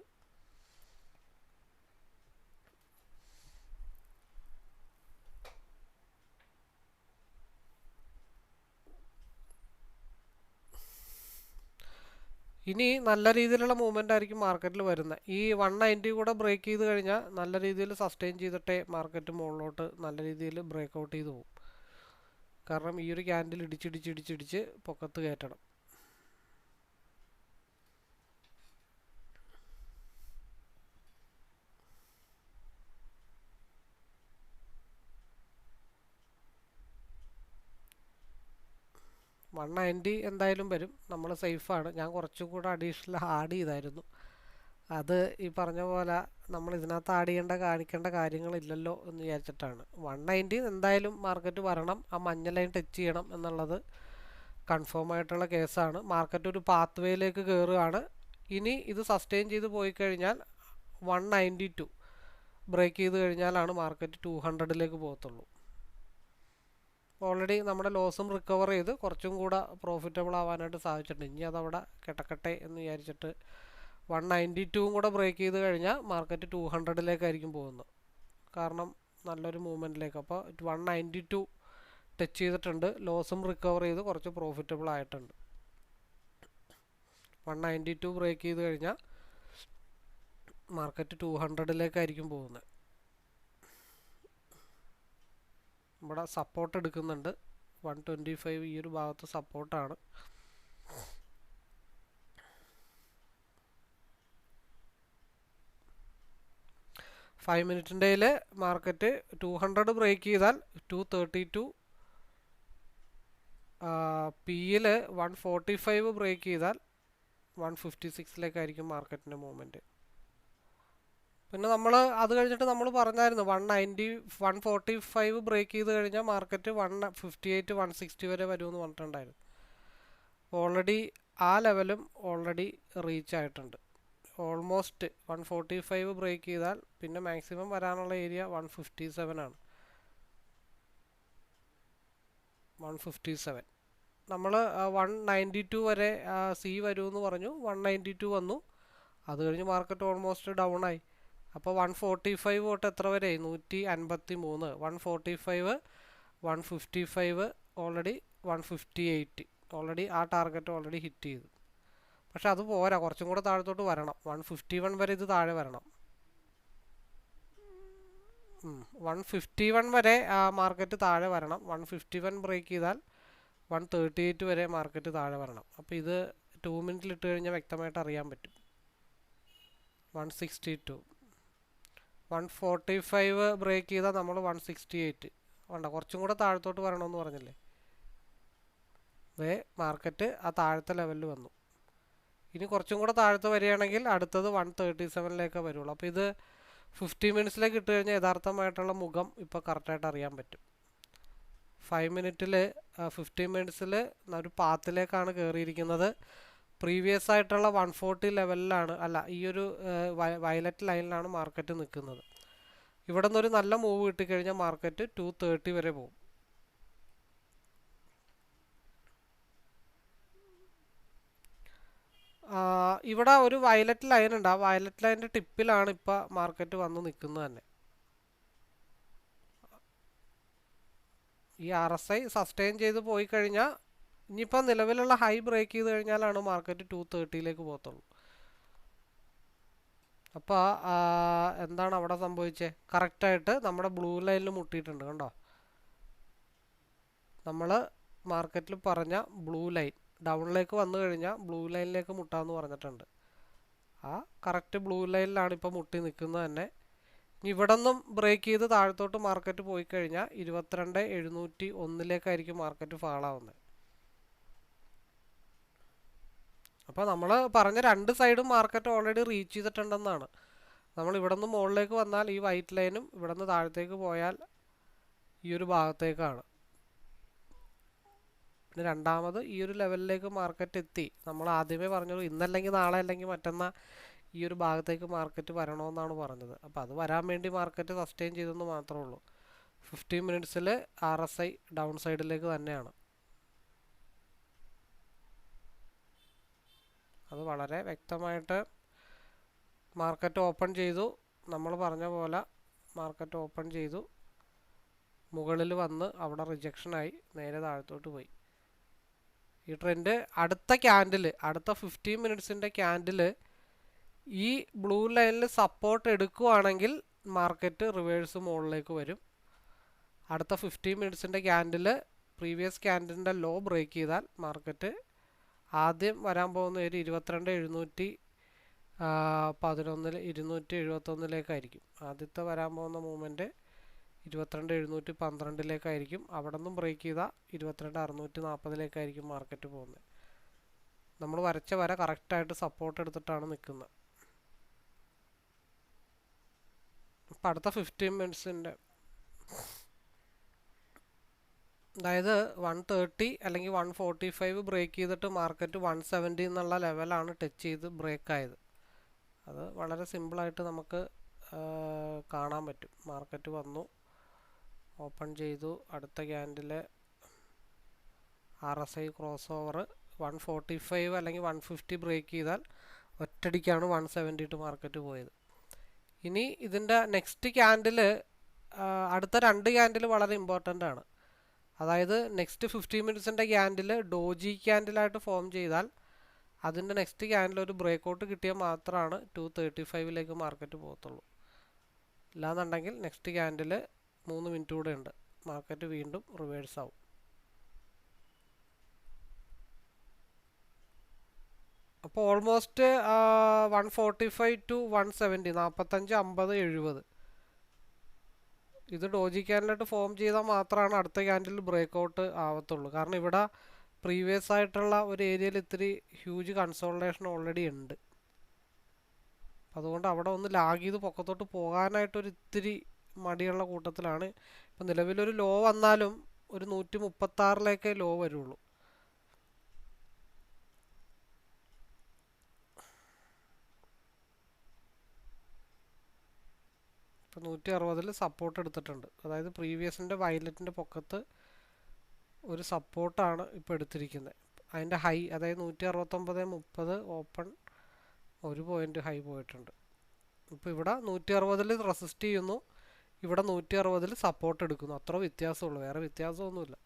ഇനി നല്ല രീതിയിലുള്ള മൂവ്മെൻ്റ് ആയിരിക്കും മാർക്കറ്റിൽ വരുന്നത്. ഈ 190 കൂടെ ബ്രേക്ക് ചെയ്ത് കഴിഞ്ഞാൽ നല്ല രീതിയിൽ സസ്റ്റെയിൻ ചെയ്തിട്ടേ മാർക്കറ്റ് മുകളിലോട്ട് നല്ല രീതിയിൽ ബ്രേക്ക് ഔട്ട് ചെയ്ത് പോകും. കാരണം ഈ ഒരു ക്യാൻഡിൽ ഇടിച്ചിടിച്ചിടിച്ചിടിച്ച് പൊക്കത്ത് കയറ്റണം. വൺ 90 എന്തായാലും വരും, നമ്മൾ സേഫാണ്. ഞാൻ കുറച്ചും കൂടെ അഡീഷണൽ ആഡ് ചെയ്തായിരുന്നു. അത് ഈ പറഞ്ഞ പോലെ നമ്മൾ ഇതിനകത്ത് ആഡ് ചെയ്യേണ്ട കാണിക്കേണ്ട കാര്യങ്ങളില്ലല്ലോ എന്ന് വിചാരിച്ചിട്ടാണ്. 190 എന്തായാലും മാർക്കറ്റ് വരണം, ആ മഞ്ഞ ലൈൻ ടച്ച് ചെയ്യണം എന്നുള്ളത് കൺഫേം ആയിട്ടുള്ള കേസാണ്. മാർക്കറ്റ് ഒരു പാത്ത് വേയിലേക്ക് കയറുകയാണ്. ഇനി ഇത് സസ്റ്റെയിൻ ചെയ്ത് പോയി കഴിഞ്ഞാൽ 192 ബ്രേക്ക് ചെയ്ത് കഴിഞ്ഞാലാണ് മാർക്കറ്റ് 200ലേക്ക് പോകത്തുള്ളൂ. ഓൾറെഡി നമ്മുടെ ലോസും റിക്കവർ ചെയ്ത് കുറച്ചും കൂടെ പ്രോഫിറ്റബിൾ ആവാനായിട്ട് സാധിച്ചിട്ടുണ്ട്. ഇനി അതവിടെ കിടക്കട്ടെ എന്ന് വിചാരിച്ചിട്ട് 192 കൂടെ ബ്രേക്ക് ചെയ്ത് കഴിഞ്ഞാൽ മാർക്കറ്റ് 200ലേക്കായിരിക്കും പോകുന്നത്. കാരണം നല്ലൊരു മൂവ്മെൻറ്റിലേക്ക്. അപ്പോൾ 192 ടച്ച് ചെയ്തിട്ടുണ്ട്, ലോസും റിക്കവർ ചെയ്ത് കുറച്ച് പ്രോഫിറ്റബിൾ ആയിട്ടുണ്ട്. 192 ബ്രേക്ക് ചെയ്ത് കഴിഞ്ഞാൽ മാർക്കറ്റ് 200ലേക്കായിരിക്കും പോകുന്നത്. ഇവിടെ സപ്പോർട്ട് എടുക്കുന്നുണ്ട് 125, ഈ ഒരു ഭാഗത്ത് സപ്പോർട്ടാണ്. ഫൈവ് മിനിറ്റിൻ്റെയിൽ മാർക്കറ്റ് 200 ബ്രേക്ക് ചെയ്താൽ 232, പിയിൽ 145 ബ്രേക്ക് ചെയ്താൽ 156ലേക്കായിരിക്കും മാർക്കറ്റിൻ്റെ മൂവ്മെൻറ്റ്. പിന്നെ നമ്മൾ അത് കഴിഞ്ഞിട്ട് നമ്മൾ പറഞ്ഞായിരുന്നു 145 ബ്രേക്ക് ചെയ്ത് കഴിഞ്ഞാൽ മാർക്കറ്റ് 158 160 വരെ വരുമെന്ന് പറഞ്ഞിട്ടുണ്ടായിരുന്നു. ഓൾറെഡി ആ ലെവലും ഓൾറെഡി റീച്ച് ആയിട്ടുണ്ട്. ഓൾമോസ്റ്റ് 145 ബ്രേക്ക് ചെയ്താൽ പിന്നെ മാക്സിമം വരാനുള്ള ഏരിയ 157 ആണ്. 157 നമ്മൾ 192 വരെ സി വരുമെന്ന് പറഞ്ഞു, 192 വന്നു. അത് കഴിഞ്ഞ് മാർക്കറ്റ് ഓൾമോസ്റ്റ് ഡൗൺ ആയി. അപ്പോൾ 145 തൊട്ട് എത്ര വരെ? 153. 145 155 ഓൾറെഡി 158 ഓൾറെഡി ആ ടാർഗറ്റ് ഓൾറെഡി ഹിറ്റ് ചെയ്തു. പക്ഷെ അത് പോരാ, കുറച്ചും കൂടെ താഴത്തോട്ട് വരണം. 151 വരെ ഇത് താഴെ വരണം. 151 വരെ മാർക്കറ്റ് താഴെ വരണം. 151 ബ്രേക്ക് ചെയ്താൽ 138 വരെ മാർക്കറ്റ് താഴെ വരണം. അപ്പോൾ ഇത് 2 മിനിറ്റിൽ ഇട്ട് കഴിഞ്ഞാൽ വ്യക്തമായിട്ട് അറിയാൻ പറ്റും. 162 145 ബ്രേക്ക് ചെയ്താൽ നമ്മൾ 168 വേണ്ട, കുറച്ചും കൂടെ താഴത്തോട്ട് വരണമെന്ന് പറഞ്ഞില്ലേ. മാർക്കറ്റ് ആ താഴത്തെ ലെവലിൽ വന്നു. ഇനി കുറച്ചും കൂടെ താഴത്ത് വരികയാണെങ്കിൽ അടുത്തത് 137ലേക്ക് വരുള്ളൂ. അപ്പോൾ ഇത് 50 മിനിറ്റ്സിലേക്ക് ഇട്ട് കഴിഞ്ഞാൽ യഥാർത്ഥമായിട്ടുള്ള മുഖം ഇപ്പോൾ കറക്റ്റായിട്ട് അറിയാൻ പറ്റും. 5 മിനിറ്റിൽ 15 മിനിറ്റ്സിൽ ഒരു പാത്തിലേക്കാണ് കയറിയിരിക്കുന്നത്. പ്രീവിയസ് ആയിട്ടുള്ള 140 ലെവലിലാണ്, അല്ല ഈ ഒരു വയലറ്റ് ലൈനിലാണ് മാർക്കറ്റ് നിൽക്കുന്നത്. ഇവിടെ നിന്നൊരു നല്ല മൂവ് കിട്ടിക്കഴിഞ്ഞാൽ മാർക്കറ്റ് 230 വരെ പോകും. ഇവിടെ ഒരു വയലറ്റ് ലൈൻ ഉണ്ട്, ആ വയലറ്റ് ലൈനിൻ്റെ ടിപ്പിലാണ് ഇപ്പോൾ മാർക്കറ്റ് വന്ന് നിൽക്കുന്നത് തന്നെ. ഈ RSI സസ്റ്റെയിൻ ചെയ്ത് പോയി കഴിഞ്ഞാൽ ഇനിയിപ്പോൾ നിലവിലുള്ള ഹൈ ബ്രേക്ക് ചെയ്ത് കഴിഞ്ഞാലാണ് മാർക്കറ്റ് 230ലേക്ക് പോകത്തുള്ളൂ. അപ്പോൾ എന്താണ് അവിടെ സംഭവിച്ചത്? കറക്റ്റായിട്ട് നമ്മുടെ ബ്ലൂ ലൈനിൽ മുട്ടിയിട്ടുണ്ട്, കണ്ടോ? നമ്മൾ മാർക്കറ്റിൽ പറഞ്ഞ ബ്ലൂ ലൈൻ ഡൗണിലേക്ക് വന്നു കഴിഞ്ഞാൽ ബ്ലൂ ലൈനിലേക്ക് മുട്ടാമെന്ന് പറഞ്ഞിട്ടുണ്ട്. ആ കറക്റ്റ് ബ്ലൂ ലൈനിലാണ് ഇപ്പോൾ മുട്ടി നിൽക്കുന്നത് തന്നെ. ഇനി ഇവിടെ നിന്നും ബ്രേക്ക് ചെയ്ത് താഴത്തോട്ട് മാർക്കറ്റ് പോയി കഴിഞ്ഞാൽ 22,701ലേക്കായിരിക്കും മാർക്കറ്റ് ഫാളാവുന്നത്. അപ്പോൾ നമ്മൾ പറഞ്ഞ രണ്ട് സൈഡും മാർക്കറ്റ് ഓൾറെഡി റീച്ച് ചെയ്തിട്ടുണ്ടെന്നാണ്. നമ്മൾ ഇവിടെ നിന്ന് മുകളിലേക്ക് വന്നാൽ ഈ വൈറ്റ് ലൈനും ഇവിടെ നിന്ന് താഴത്തേക്ക് പോയാൽ ഈ ഒരു ഭാഗത്തേക്കാണ്. പിന്നെ രണ്ടാമത് ഈ ഒരു ലെവലിലേക്ക് മാർക്കറ്റ് എത്തി. നമ്മൾ ആദ്യമേ പറഞ്ഞത് ഇന്നല്ലെങ്കിൽ നാളെ അല്ലെങ്കിൽ മറ്റന്നാൾ ഈ ഒരു ഭാഗത്തേക്ക് മാർക്കറ്റ് വരണമെന്നാണ് പറഞ്ഞത്. അപ്പോൾ അത് വരാൻ വേണ്ടി മാർക്കറ്റ് സസ്റ്റെയിൻ ചെയ്തെന്ന് മാത്രമേ ഉള്ളൂ. 15 മിനിറ്റ്സിൽ RSI ഡൗൺ സൈഡിലേക്ക് തന്നെയാണ്. അത് വളരെ വ്യക്തമായിട്ട് മാർക്കറ്റ് ഓപ്പൺ ചെയ്തു. നമ്മൾ പറഞ്ഞ പോലെ മാർക്കറ്റ് ഓപ്പൺ ചെയ്തു, മുകളിൽ വന്ന് അവിടെ റിജക്ഷനായി നേരെ താഴത്തോട്ട് പോയി. ഈ ട്രെൻഡ് അടുത്ത 15 മിനിറ്റ്സിൻ്റെ ക്യാൻഡിൽ ഈ ബ്ലൂ ലൈനിൽ സപ്പോർട്ട് എടുക്കുകയാണെങ്കിൽ മാർക്കറ്റ് റിവേഴ്സ് മുകളിലേക്ക് വരും. അടുത്ത 15 മിനിറ്റ്സിൻ്റെ ക്യാൻഡിൽ പ്രീവിയസ് ക്യാൻഡിലിൻ്റെ ലോ ബ്രേക്ക് ചെയ്താൽ മാർക്കറ്റ് ആദ്യം വരാൻ പോകുന്ന ഒരു 22,711-271 ആദ്യത്തെ വരാൻ പോകുന്ന മൂവ്മെൻറ്റ് 22,712 അവിടെ നിന്നും ബ്രേക്ക് ചെയ്താൽ 22,640 മാർക്കറ്റ് പോകുന്നത്. നമ്മൾ വരച്ച വര കറക്റ്റായിട്ട് സപ്പോർട്ട് എടുത്തിട്ടാണ് നിൽക്കുന്നത്. അപ്പം അടുത്ത 15 മിനിറ്റ്സിൻ്റെ അതായത് 130 അല്ലെങ്കിൽ 145 ബ്രേക്ക് ചെയ്തിട്ട് മാർക്കറ്റ് 170 എന്നുള്ള ലെവലാണ് ടച്ച് ചെയ്ത് ബ്രേക്ക് ആയത്. അത് വളരെ സിമ്പിളായിട്ട് നമുക്ക് കാണാൻ പറ്റും. മാർക്കറ്റ് വന്നു, ഓപ്പൺ ചെയ്തു, അടുത്ത ക്യാൻഡിൽ RSI ക്രോസ് ഓവർ 145 അല്ലെങ്കിൽ 150 ബ്രേക്ക് ചെയ്താൽ ഒറ്റടിക്കാണ് 170 മാർക്കറ്റ് പോയത്. ഇനി ഇതിൻ്റെ നെക്സ്റ്റ് ക്യാൻഡിൽ അടുത്ത 2 ക്യാൻഡിൽ വളരെ ഇമ്പോർട്ടൻ്റ് ആണ്. അതായത് നെക്സ്റ്റ് 15 മിനിറ്റ്സിൻ്റെ ക്യാൻഡിൽ ഡോജി ക്യാൻഡിലായിട്ട് ഫോം ചെയ്താൽ അതിൻ്റെ നെക്സ്റ്റ് ക്യാൻഡിൽ ഒരു ബ്രേക്കൗട്ട് കിട്ടിയാൽ മാത്രമാണ് 235 മാർക്കറ്റ് പോകത്തുള്ളൂ. ഇല്ലാന്നുണ്ടെങ്കിൽ നെക്സ്റ്റ് ക്യാൻഡിൽ 3 മിനിറ്റ് കൂടെ ഉണ്ട്, മാർക്കറ്റ് വീണ്ടും റിവേഴ്സ് ആവും. അപ്പോൾ ഓൾമോസ്റ്റ് 145 to 170 45, 50, 70 ഇത് ഡോജി ക്യാൻഡിലായിട്ട് ഫോം ചെയ്താൽ മാത്രമാണ് അടുത്ത ക്യാൻഡിൽ ബ്രേക്കൗട്ട് ആവത്തുള്ളൂ. കാരണം ഇവിടെ പ്രീവിയസ് ആയിട്ടുള്ള ഒരു ഏരിയയിൽ ഇത്തിരി ഹ്യൂജ് കൺസോൾട്ടേഷൻ ഓൾറെഡി ഉണ്ട്. അതുകൊണ്ട് അവിടെ ഒന്ന് ലാഗ് ചെയ്ത് പൊക്കത്തോട്ട് പോകാനായിട്ടൊരു ഇത്തിരി മടിയുള്ള കൂട്ടത്തിലാണ്. ഇപ്പം നിലവിലൊരു ലോ വന്നാലും ഒരു 136 ലോ വരുള്ളൂ. ഇപ്പം 160 സപ്പോർട്ട് എടുത്തിട്ടുണ്ട്. അതായത് പ്രീവിയസിൻ്റെ വയലറ്റിൻ്റെ പൊക്കത്ത് ഒരു സപ്പോർട്ടാണ് ഇപ്പോൾ എടുത്തിരിക്കുന്നത്. അതിൻ്റെ ഹൈ അതായത് 169.30 ഓപ്പൺ 1 പോയിൻ്റ് ഹൈ പോയിട്ടുണ്ട്. ഇപ്പോൾ ഇവിടെ 160 റെസിസ്റ്റ് ചെയ്യുന്നു, ഇവിടെ 160 സപ്പോർട്ട് എടുക്കുന്നു. അത്ര വ്യത്യാസമുള്ളൂ, വേറെ വ്യത്യാസമൊന്നുമില്ല.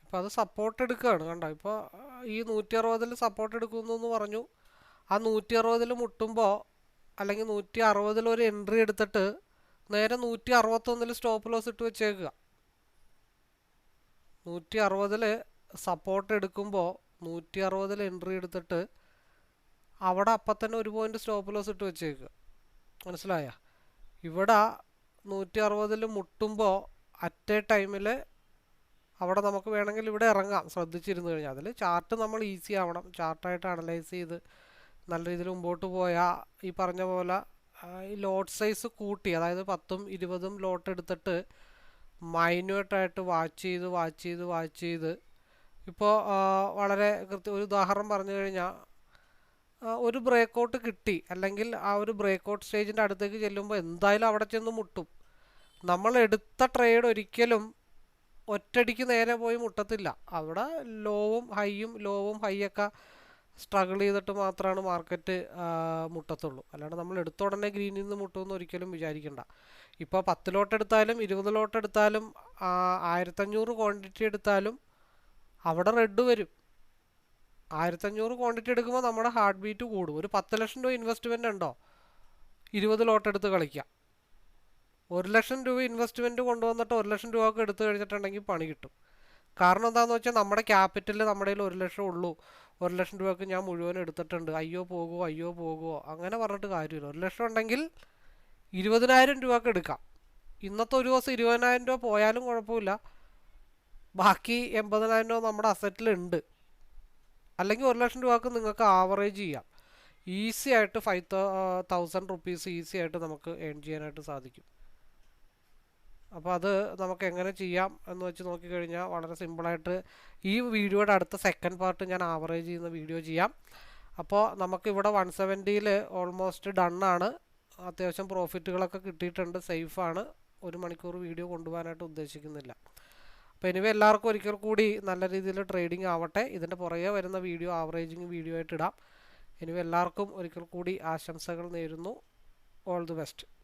ഇപ്പോൾ അത് സപ്പോർട്ട് എടുക്കുകയാണ്, കണ്ടോ. ഇപ്പോൾ ഈ 160 സപ്പോർട്ട് എടുക്കുന്നു എന്ന് പറഞ്ഞു. ആ 160 മുട്ടുമ്പോൾ അല്ലെങ്കിൽ 160 ഒരു എൻട്രി എടുത്തിട്ട് നേരെ 161 സ്റ്റോപ്പ് ലോസ് ഇട്ട് വെച്ചേക്കുക. 160 സപ്പോർട്ട് എടുക്കുമ്പോൾ 160 എൻട്രി എടുത്തിട്ട് അവിടെ അപ്പം തന്നെ 1 പോയിൻ്റ് സ്റ്റോപ്പ് ലോസ് ഇട്ട് വെച്ചേക്കുക. മനസ്സിലായ? ഇവിടെ 160 മുട്ടുമ്പോൾ അറ്റ് എ ടൈമിൽ അവിടെ നമുക്ക് വേണമെങ്കിൽ ഇവിടെ ഇറങ്ങാം, ശ്രദ്ധിച്ചിരുന്നു കഴിഞ്ഞാൽ. അതിൽ ചാർട്ട് നമ്മൾ ഈസി ആവണം, ചാർട്ടായിട്ട് അനലൈസ് ചെയ്ത് നല്ല രീതിയിൽ മുമ്പോട്ട് പോയാൽ ഈ പറഞ്ഞ പോലെ ഈ ലോട്ട് സൈസ് കൂട്ടി, അതായത് 10ഉം 20ഉം ലോട്ട് എടുത്തിട്ട് മൈന്യൂട്ടായിട്ട് വാച്ച് ചെയ്ത് ഇപ്പോൾ വളരെ ഒരു ഉദാഹരണം പറഞ്ഞു കഴിഞ്ഞാൽ ഒരു ബ്രേക്കൗട്ട് കിട്ടി, അല്ലെങ്കിൽ ആ ഒരു ബ്രേക്കൗട്ട് സ്റ്റേജിൻ്റെ അടുത്തേക്ക് ചെല്ലുമ്പോൾ എന്തായാലും അവിടെ ചെന്ന് മുട്ടും. നമ്മൾ എടുത്ത ട്രേഡ് ഒരിക്കലും ഒറ്റടിക്ക് നേരെ പോയി മുട്ടത്തില്ല. അവിടെ ലോവും ഹൈയൊക്കെ സ്ട്രഗിൾ ചെയ്തിട്ട് മാത്രമാണ് മാർക്കറ്റ് മുട്ടത്തുള്ളൂ. അല്ലാണ്ട് നമ്മൾ എടുത്ത ഉടനെ ഗ്രീനിൽ നിന്ന് മുട്ടുമെന്ന് ഒരിക്കലും വിചാരിക്കണ്ട. ഇപ്പോൾ 10 ലോട്ട് എടുത്താലും 20 ലോട്ട് എടുത്താലും 1500 ക്വാണ്ടിറ്റി എടുത്താലും അവിടെ റെഡ് വരും. 1500 ക്വാണ്ടിറ്റി എടുക്കുമ്പോൾ നമ്മുടെ ഹാർട്ട് ബീറ്റ് കൂടും. ഒരു 10 ലക്ഷം രൂപ ഇൻവെസ്റ്റ്മെൻ്റ് ഉണ്ടോ, 20 ലോട്ട് എടുത്ത് കളിക്കാം. 1 ലക്ഷം രൂപ ഇൻവെസ്റ്റ്മെൻറ്റ് കൊണ്ടുവന്നിട്ട് 1 ലക്ഷം രൂപ എടുത്ത് കഴിഞ്ഞിട്ടുണ്ടെങ്കിൽ പണി കിട്ടും. കാരണം എന്താണെന്ന് വെച്ചാൽ നമ്മുടെ ക്യാപിറ്റൽ നമ്മുടെ കയ്യിൽ 1 ലക്ഷം ഉള്ളൂ, 1 ലക്ഷം രൂപയ്ക്ക് ഞാൻ മുഴുവൻ എടുത്തിട്ടുണ്ട്, അയ്യോ പോകുമോ അങ്ങനെ പറഞ്ഞിട്ട് കാര്യമില്ല. 1 ലക്ഷം ഉണ്ടെങ്കിൽ 20,000 രൂപയ്ക്ക് എടുക്കാം. ഇന്നത്തെ ഒരു ദിവസം 20,000 രൂപ പോയാലും കുഴപ്പമില്ല, ബാക്കി 80,000 രൂപ നമ്മുടെ അസറ്റിലുണ്ട്. അല്ലെങ്കിൽ 1 ലക്ഷം രൂപയ്ക്ക് നിങ്ങൾക്ക് ആവറേജ് ചെയ്യാം. ഈസി ആയിട്ട് 5,000 റുപ്പീസ് ഈസി ആയിട്ട് നമുക്ക് ഏൺ ചെയ്യാനായിട്ട് സാധിക്കും. അപ്പോൾ അത് നമുക്ക് എങ്ങനെ ചെയ്യാം എന്ന് വെച്ച് നോക്കിക്കഴിഞ്ഞാൽ വളരെ സിമ്പിളായിട്ട് ഈ വീഡിയോയുടെ അടുത്ത സെക്കൻഡ് പാർട്ട് ഞാൻ ആവറേജ് ചെയ്യുന്ന വീഡിയോ ചെയ്യാം. അപ്പോൾ നമുക്കിവിടെ 170 ഓൾമോസ്റ്റ് ഡണ്ണാണ്. അത്യാവശ്യം പ്രോഫിറ്റുകളൊക്കെ കിട്ടിയിട്ടുണ്ട്, സേഫാണ്. 1 മണിക്കൂർ വീഡിയോ കൊണ്ടുപോകാനായിട്ട് ഉദ്ദേശിക്കുന്നില്ല. അപ്പോൾ എനിവേ എല്ലാവർക്കും ഒരിക്കൽ കൂടി നല്ല രീതിയിൽ ട്രേഡിംഗ് ആവട്ടെ. ഇതിൻ്റെ പുറകെ വരുന്ന വീഡിയോ ആവറേജിങ് വീഡിയോ ആയിട്ട് ഇടാം. ഇനി എല്ലാവർക്കും ഒരിക്കൽ കൂടി ആശംസകൾ നേരുന്നു. All the best.